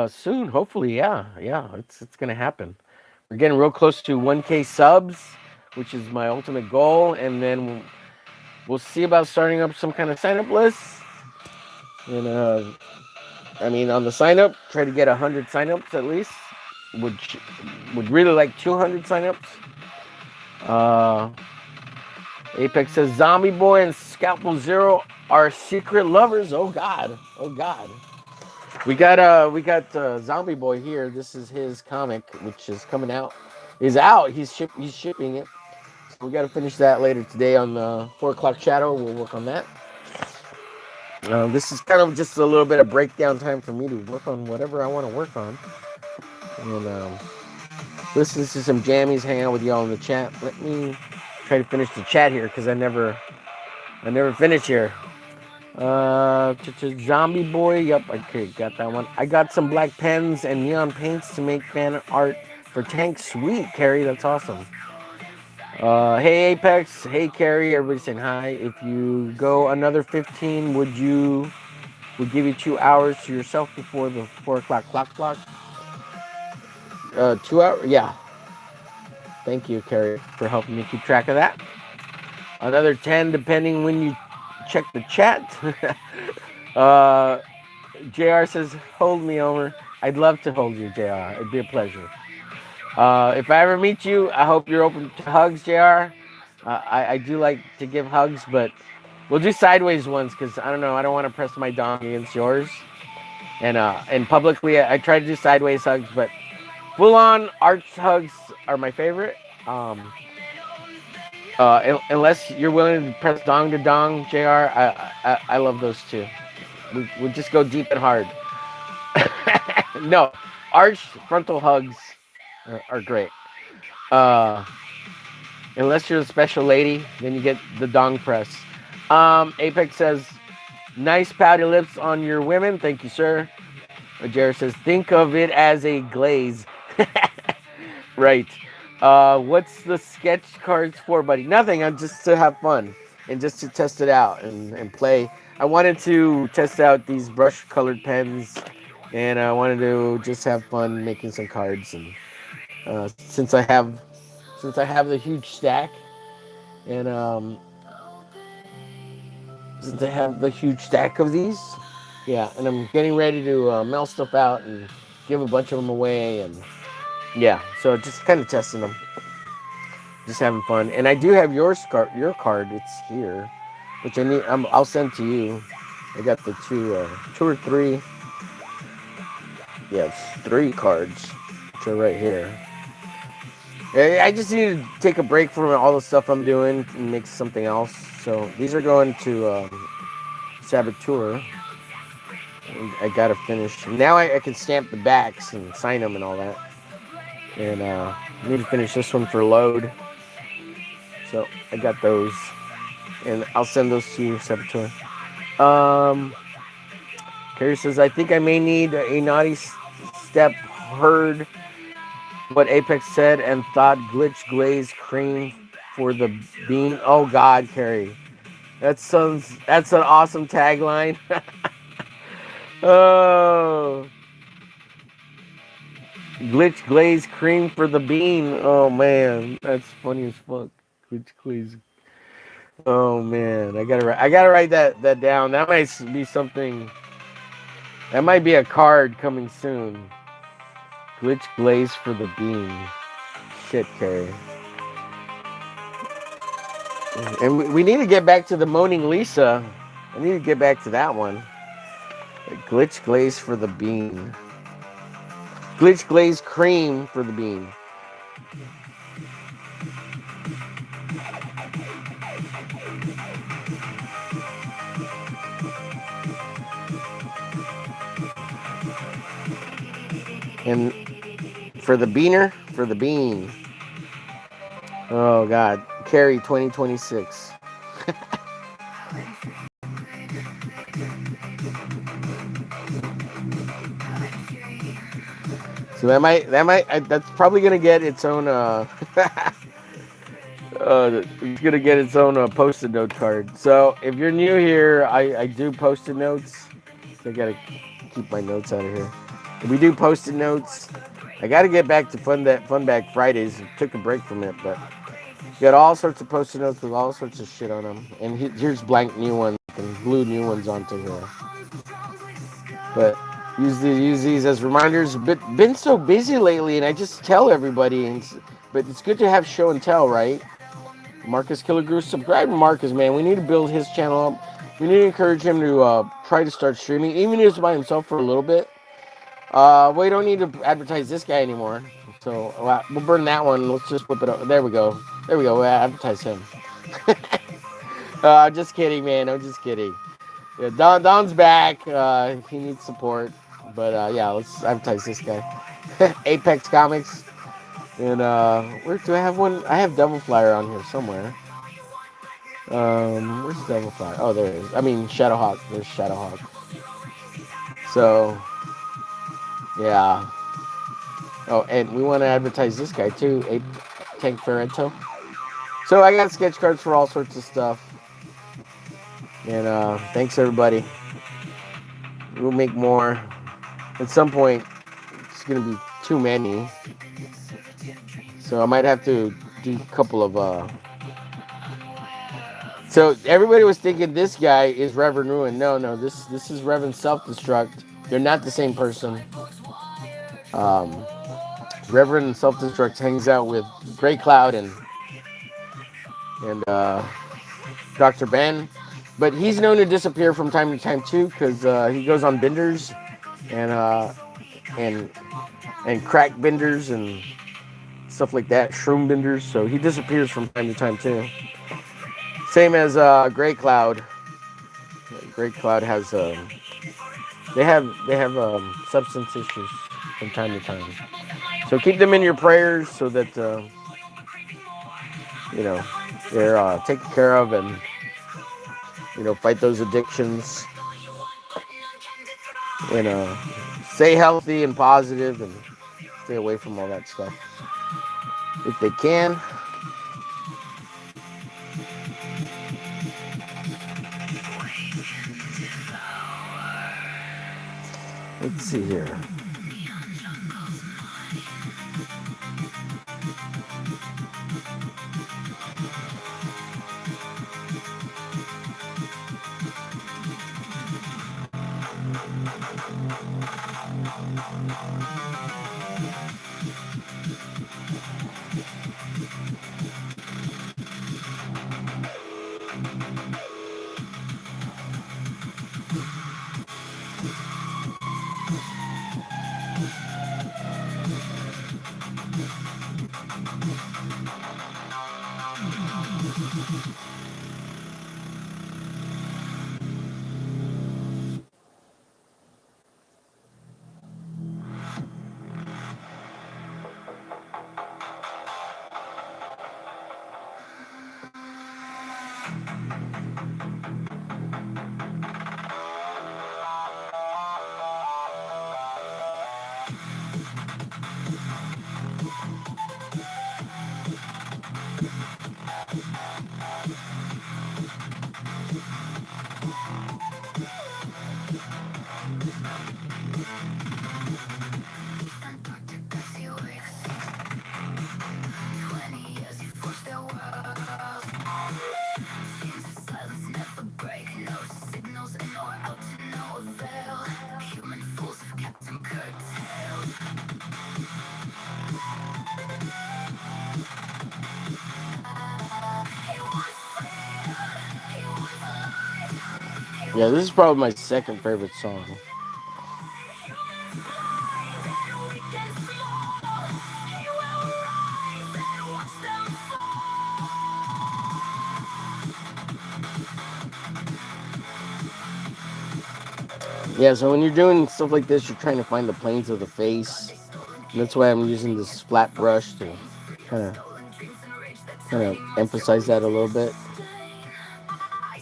Soon, hopefully, yeah, it's gonna happen. We're getting real close to 1K subs, which is my ultimate goal, and then we'll see about starting up some kind of sign-up list. And I mean, on the sign-up, try to get 100 sign-ups at least. Would really like 200 sign-ups. Apex says Zombie Boy and Scalpel Zero are secret lovers. Oh God. We got Zombie Boy here. This is his comic, which is coming out. He's out. He's shipping it. So we got to finish that later today on the 4 o'clock shadow. We'll work on that. This is kind of just a little bit of breakdown time for me to work on whatever I want to work on. And listen to some jammies, hang out with y'all in the chat. Let me try to finish the chat here because I never finish here. Zombie Boy, yep, okay, got that one. I got some black pens and neon paints to make fan art for Tank. Sweet, Carrie, that's awesome. Hey Apex, hey Carrie, everybody saying hi. If you go another 15, would give you 2 hours to yourself before the 4 o'clock clock? 2 hours, yeah. Thank you, Carrie, for helping me keep track of that. Another 10, depending when you check the chat. JR says, hold me, Homer. I'd love to hold you, JR. It'd be a pleasure. If I ever meet you, I hope you're open to hugs, JR. I do like to give hugs, but we'll do sideways ones because I don't know. I don't want to press my dong against yours. And publicly, I try to do sideways hugs, but full-on arch hugs are my favorite. Unless you're willing to press dong to dong, JR, I love those too. We just go deep and hard. No, arch frontal hugs are great. Unless you're a special lady, then you get the dong press. Apex says, nice pouty lips on your women. Thank you, sir. Jared says, think of it as a glaze. Right. What's the sketch cards for, buddy? Nothing. I'm just to have fun and just to test it out and play. I wanted to test out these brush colored pens, and I wanted to just have fun making some cards. And since I have the huge stack, and since I have the huge stack of these, yeah, and I'm getting ready to mail stuff out and give a bunch of them away, and yeah, so just kind of testing them, just having fun. And I do have your card. It's here, which I'll send to you. I got the two or three. Yeah, it's three cards, which are right here. I just need to take a break from all the stuff I'm doing and make something else. So these are going to Saboteur. I gotta finish. Now I can stamp the backs and sign them and all that. And I need to finish this one for load. So I got those. And I'll send those to you, Saboteur. Carrie says, I think I may need a naughty step. Heard what Apex said and thought glitch glaze cream for the bean. Oh God, Carrie. That's an awesome tagline. Oh, glitch glaze cream for the bean. Oh man, that's funny as fuck. Glitch glaze. Oh man, I gotta write that down. That might be something. That might be a card coming soon. Glitch glaze for the bean. Shit, Carrie. And we need to get back to the Moaning Lisa. I need to get back to that one. Glitch glaze for the bean. Glitch glaze cream for the bean. And for the beaner, for the bean. Oh God, Carrie 2026. So that's probably gonna get its own it's gonna get its own post-it note card. So if you're new here, I do post-it notes. So I gotta keep my notes out of here. We do post-it notes. I gotta get back to Fun Bag Fridays. Took a break from it, but we got all sorts of post-it notes with all sorts of shit on them. And here's blank new ones and blue new ones onto here. But use these as reminders. But been so busy lately, and I just tell everybody. But it's good to have show and tell, right? Marcus Killer Goose, subscribe to Marcus, man. We need to build his channel up. We need to encourage him to try to start streaming, even if it's by himself for a little bit. We don't need to advertise this guy anymore. So we'll burn that one. Let's just flip it up. There we go. We'll advertise him. Just kidding, man. I'm just kidding. Yeah, Don's back. He needs support. But yeah, let's advertise this guy. Apex Comics. And where do I have one? I have Devil Flyer on here somewhere. Where's Devil Flyer? Oh, there it is. I mean Shadowhawk. There's Shadowhawk. So yeah. Oh, and we want to advertise this guy too, Tank Ferrento. So I got sketch cards for all sorts of stuff. And thanks everybody. We'll make more. At some point, it's gonna be too many. So I might have to do a couple of So everybody was thinking this guy is Reverend Ruin. No, this is Reverend Self-Destruct. They're not the same person. Reverend Self-Destruct hangs out with Grey Cloud and Dr. Ben. But he's known to disappear from time to time too, because he goes on benders and crack benders and stuff like that, shroom benders. So he disappears from time to time too. Same as Grey Cloud. Grey Cloud has they have substance issues from time to time. So keep them in your prayers so that they're taken care of and fight those addictions. Stay healthy and positive and stay away from all that stuff if they can. Let's see here. Yeah, this is probably my second favorite song. Yeah, so when you're doing stuff like this, you're trying to find the planes of the face. And that's why I'm using this flat brush to kind of emphasize that a little bit.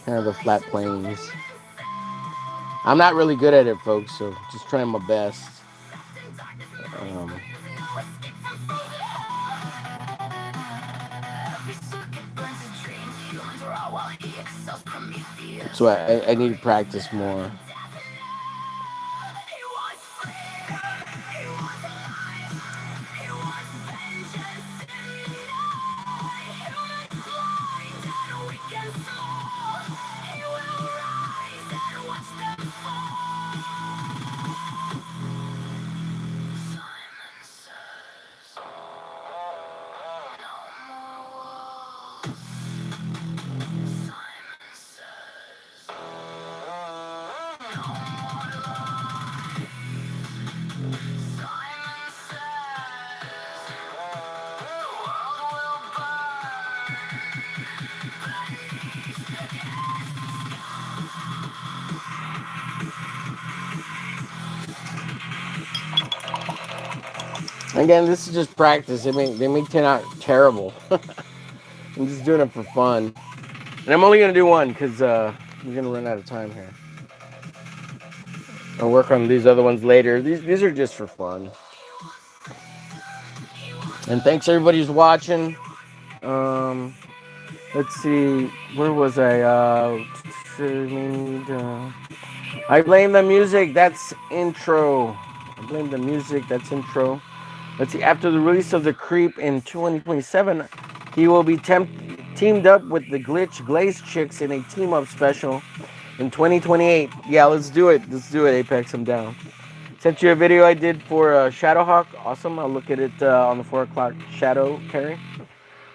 Kind of the flat planes. I'm not really good at it, folks, so just trying my best. So I need to practice more. Again, this is just practice. They may turn out terrible. I'm just doing it for fun. And I'm only going to do one because we're going to run out of time here. I'll work on these other ones later. These are just for fun. And thanks everybody who's watching. Let's see. Where was I? I blame the music. That's intro. I blame the music. That's intro. Let's see. After the release of The Creep in 2027, he will be teamed up with the Glitch Glaze Chicks in a team-up special in 2028. Yeah, let's do it. Let's do it, Apex. I'm down. Sent you a video I did for Shadowhawk. Awesome. I'll look at it on the 4 o'clock shadow carry.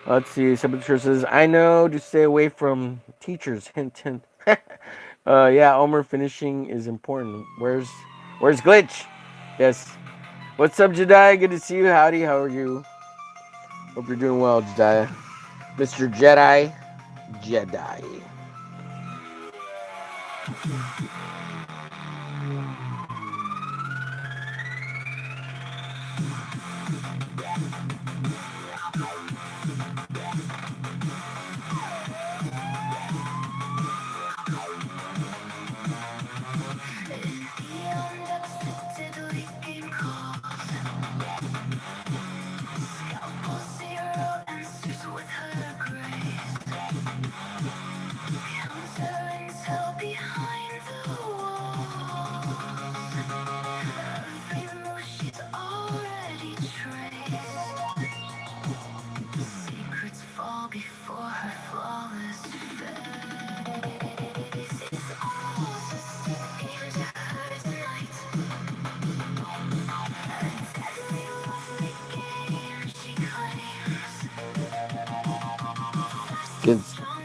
Let's see. Somebody says, I know to stay away from teachers. Hint, hint. Yeah, Omer, finishing is important. Where's Glitch? Yes. What's up, Jediah? Good to see you. Howdy. How are you? Hope you're doing well, Jediah. Mr. Jedi.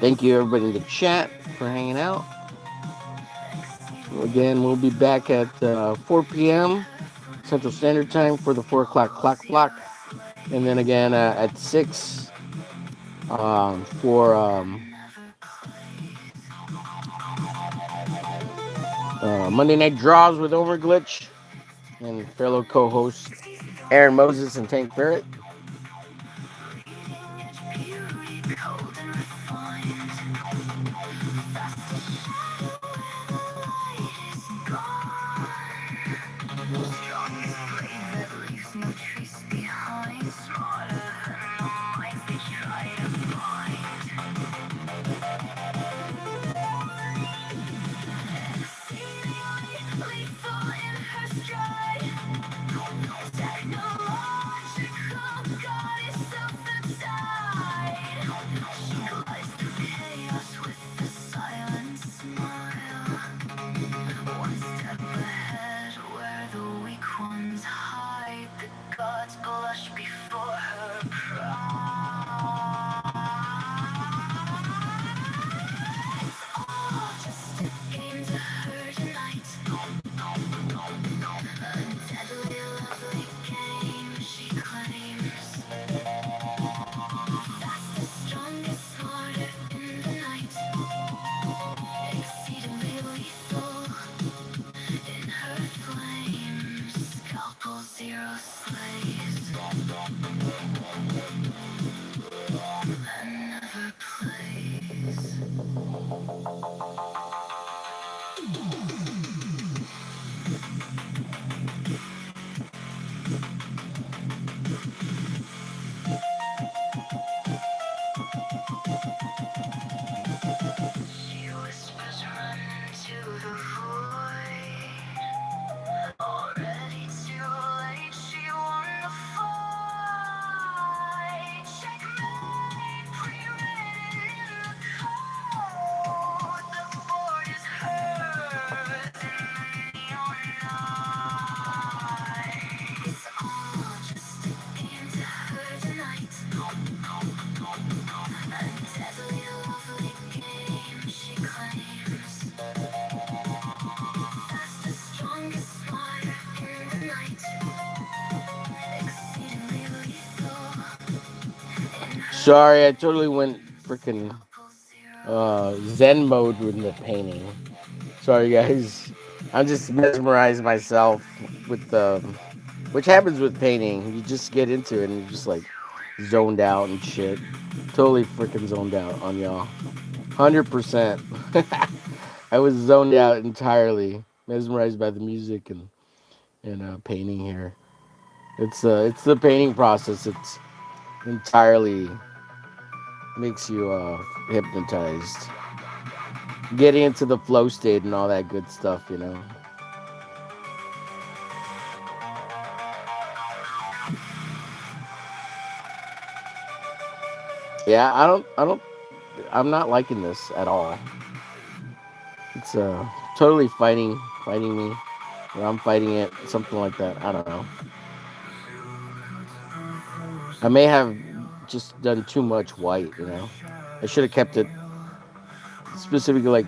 Thank you, everybody in the chat, for hanging out. Again, we'll be back at 4 p.m. Central Standard Time for the 4 o'clock clock block. And then again at 6 for Monday Night Draws with Overglitch and fellow co-hosts Aaron Moses and Tank Barrett. Sorry, I totally went freaking Zen mode with the painting. Sorry, guys. I'm just mesmerized myself with the, which happens with painting. You just get into it and you're just like zoned out and shit. Totally freaking zoned out on y'all. 100%. I was zoned out entirely, mesmerized by the music and painting here. It's the painting process. It's entirely makes you hypnotized. Getting into the flow state and all that good stuff, you know. Yeah, I'm not liking this at all. It's totally fighting me, or I'm fighting it, something like that. I don't know. I may have just done too much white, you know. I should have kept it specifically like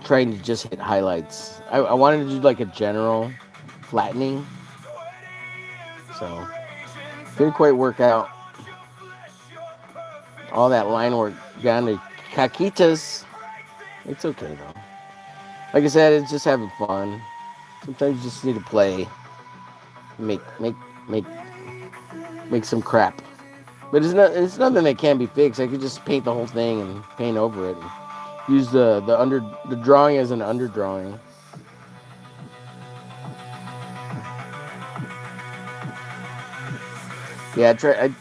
trying to just hit highlights. I wanted to do like a general flattening, so didn't quite work out. All that line work down to caquitas. It's okay though. Like I said, it's just having fun. Sometimes you just need to play, make make make make some crap. But it's nothing that can't be fixed. I could just paint the whole thing and paint over it. And use the drawing as an underdrawing. Yeah,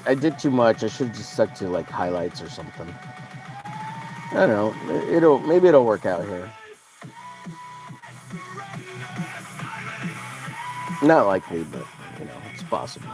I did too much. I should have just stuck to like highlights or something. I don't know. Maybe it'll work out here. Not likely, but you know, it's possible.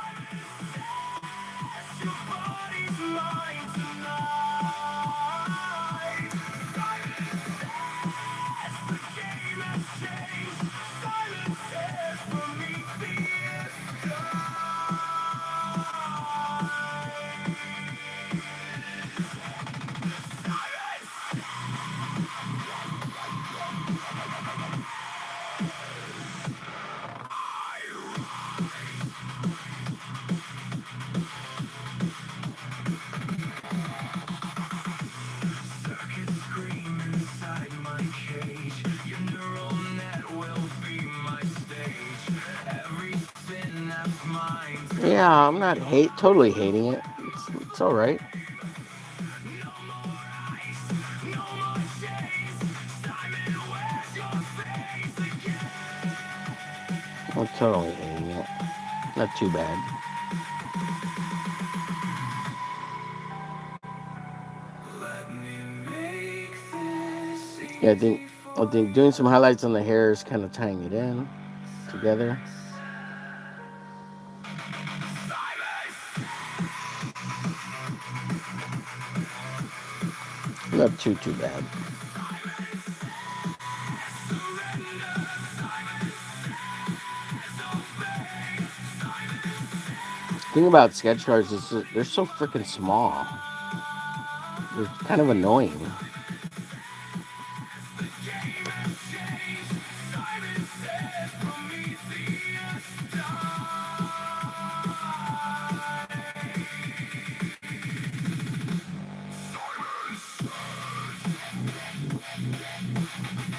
Yeah, I'm not totally hating it. It's all right. I'm totally hating it. Not too bad. Yeah, I think doing some highlights on the hair is kind of tying it in together. Not too bad. Thing about sketch cards is that they're so freaking small. They're kind of annoying.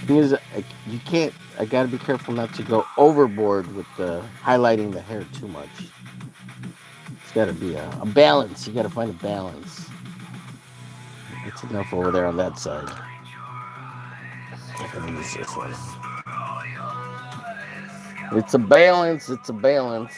Thing is, you can't. I gotta be careful not to go overboard with the highlighting the hair too much. It's gotta be a balance. You gotta find a balance. It's enough over there on that side. Let me use this one. It's a balance. It's a balance.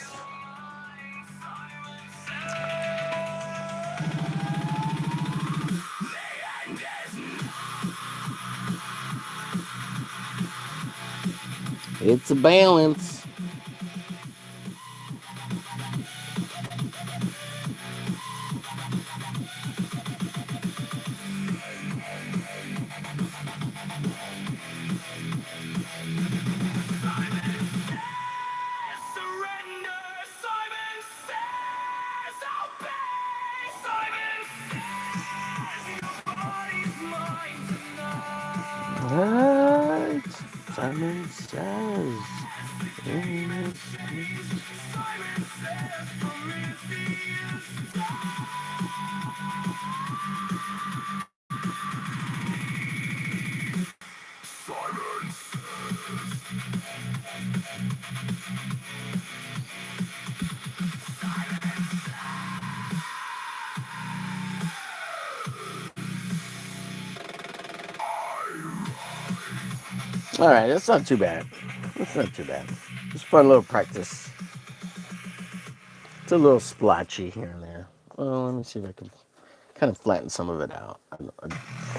It's a balance. What? Simon says. All right, that's not too bad. That's not too bad. Just fun little practice. It's a little splotchy here and there. Well, let me see if I can kind of flatten some of it out.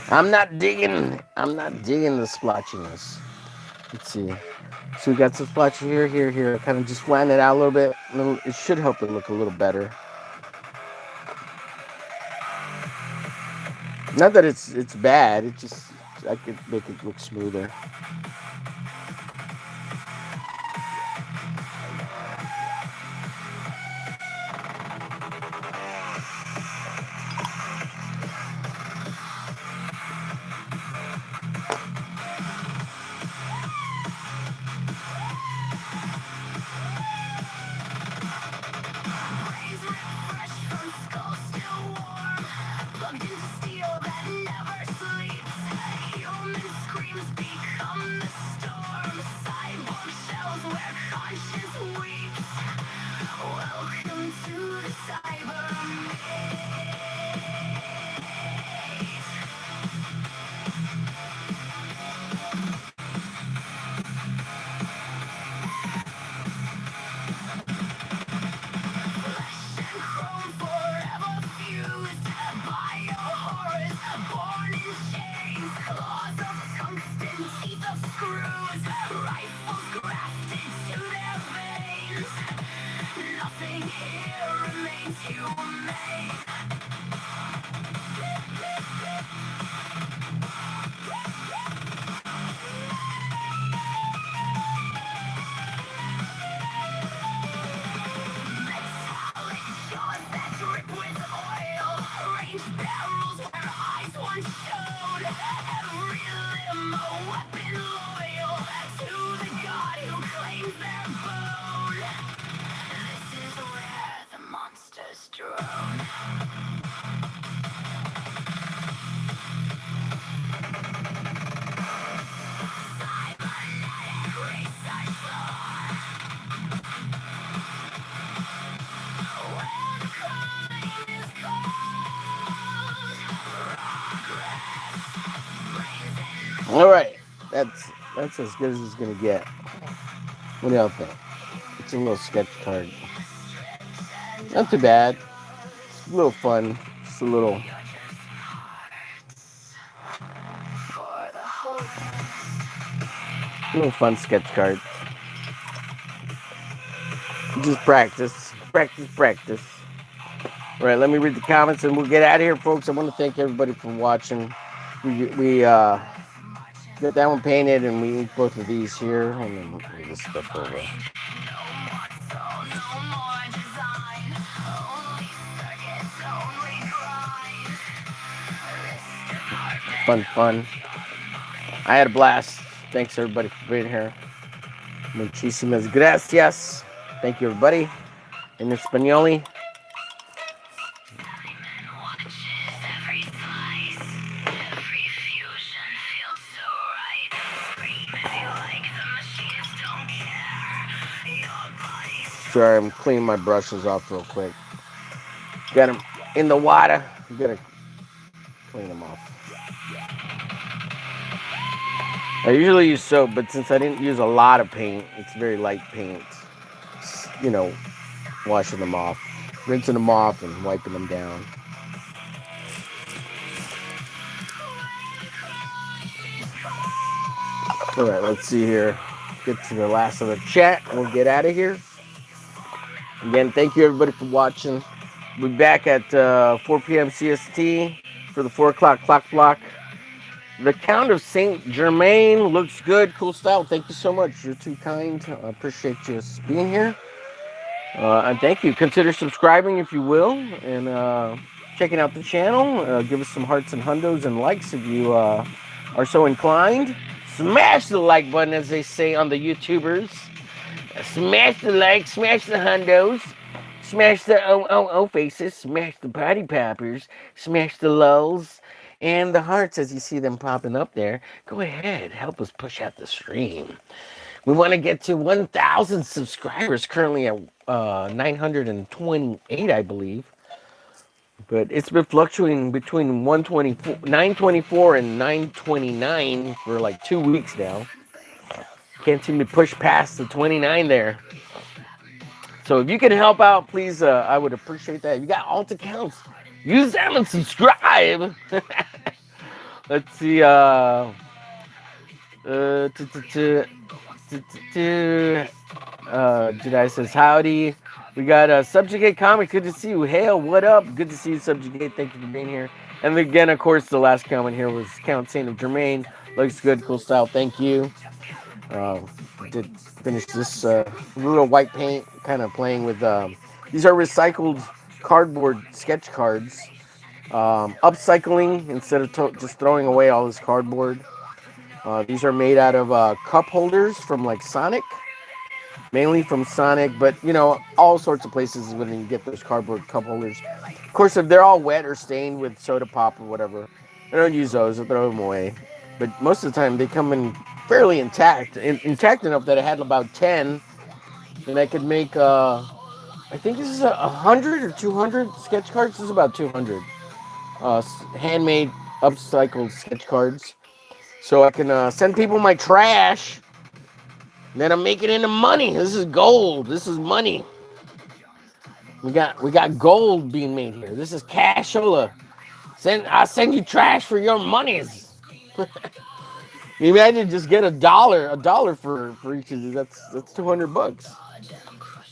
I'm not digging. I'm not digging the splotchiness. Let's see. So we got some splotchy here, here, here. Kind of just flatten it out a little bit. It should help it look a little better. Not that it's bad. It just I could make it look smoother. This is where the monsters draw. All right, that's as good as it's gonna get. What do y'all think? It's a little sketch card. Not too bad. It's a little fun. Just a little fun sketch card. Just practice, practice, practice. All right, let me read the comments and we'll get out of here, folks. I want to thank everybody for watching. We got that one painted and we inked both of these here, and then we'll just step over. Fun. I had a blast. Thanks everybody for being here. Muchísimas gracias. Thank you everybody. In Espanol. Sorry, I'm cleaning my brushes off real quick. Got them in the water. I'm gonna clean them off. I usually use soap, but since I didn't use a lot of paint, it's very light paint. You know, washing them off, rinsing them off, and wiping them down. All right, let's see here. Get to the last of the chat. We'll get out of here. Again, thank you everybody for watching. We'll be back at 4 p.m. CST for the 4 o'clock clock block. The Count of Saint Germain looks good. Cool style. Thank you so much. You're too kind. I appreciate you being here. And thank you. Consider subscribing if you will. And checking out the channel. Give us some hearts and hundos and likes if you are so inclined. Smash the like button, as they say on the YouTubers. Smash the like, smash the hundos, smash the oh faces, smash the party poppers, smash the lulls, and the hearts as you see them popping up there. Go ahead, help us push out the stream. We want to get to 1,000 subscribers, currently at 928, I believe. But it's been fluctuating between 924 and 929 for like 2 weeks now. Can't seem to push past the 29 there. So if you can help out, please, I would appreciate that. If you got alt accounts, use them and subscribe. Let's see. Jedi says howdy. We got Subjugate Comic. Good to see you. Hail, what up? Good to see you, Subjugate. Thank you for being here. And again, of course, the last comment here was Count Saint of Germain. Looks good, cool style. Thank you. Did finish this little white paint, kind of playing with these are recycled cardboard sketch cards, upcycling instead of just throwing away all this cardboard. These are made out of cup holders from like Sonic, mainly from Sonic, but you know, all sorts of places when you get those cardboard cup holders. Of course, if they're all wet or stained with soda pop or whatever, I don't use those. I throw them away. But most of the time, they come in fairly intact enough that I had about 10, and I could make I think this is 100 or 200 sketch cards. This is about 200 handmade upcycled sketch cards, so I can send people my trash. Then I'm making into money. This is gold. This is money. We got gold being made here. This is cashola. I'll send you trash for your monies. You imagine just get a dollar for each of these. That's $200.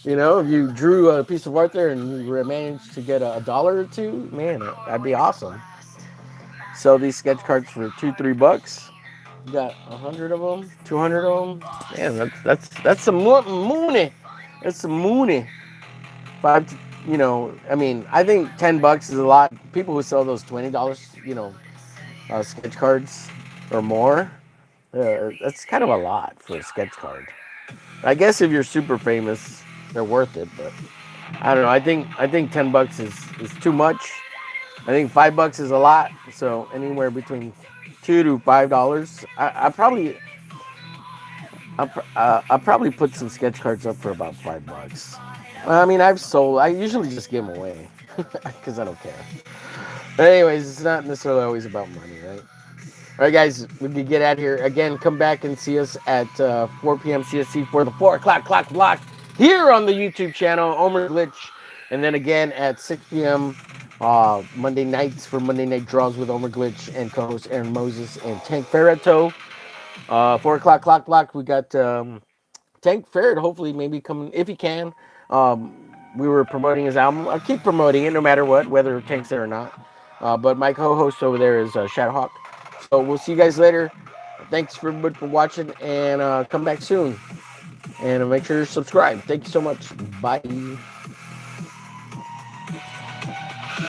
You know, if you drew a piece of art there and you managed to get a dollar or two, man, that'd be awesome. Sell these sketch cards for $2-3. You got 100 of them, 200 of them. Man, that's some money. That's some money. You know, I mean, I think $10 is a lot. People who sell those $20, you know, sketch cards or more. That's kind of a lot for a sketch card. I guess if you're super famous, they're worth it, but I don't know. I think $10 is too much. I think $5 is a lot. So anywhere between $2 to $5. I'll probably put some sketch cards up for about $5. I mean, I usually just give them away because I don't care. But anyways, it's not necessarily always about money, right? All right, guys, we can get out of here. Again, come back and see us at 4 p.m. CST for the 4 o'clock clock block here on the YouTube channel, Omer Glitch. And then again at 6 p.m. Monday nights for Monday Night Draws with Omer Glitch and co-host Aaron Moses and Tank Ferretto. 4 o'clock clock block, we got Tank Ferret, hopefully maybe coming, if he can. We were promoting his album. I'll keep promoting it no matter what, whether Tank's there or not. But my co-host over there is Shadowhawk. So we'll see you guys later. Thanks for watching, and come back soon. And make sure to subscribe. Thank you so much. Bye.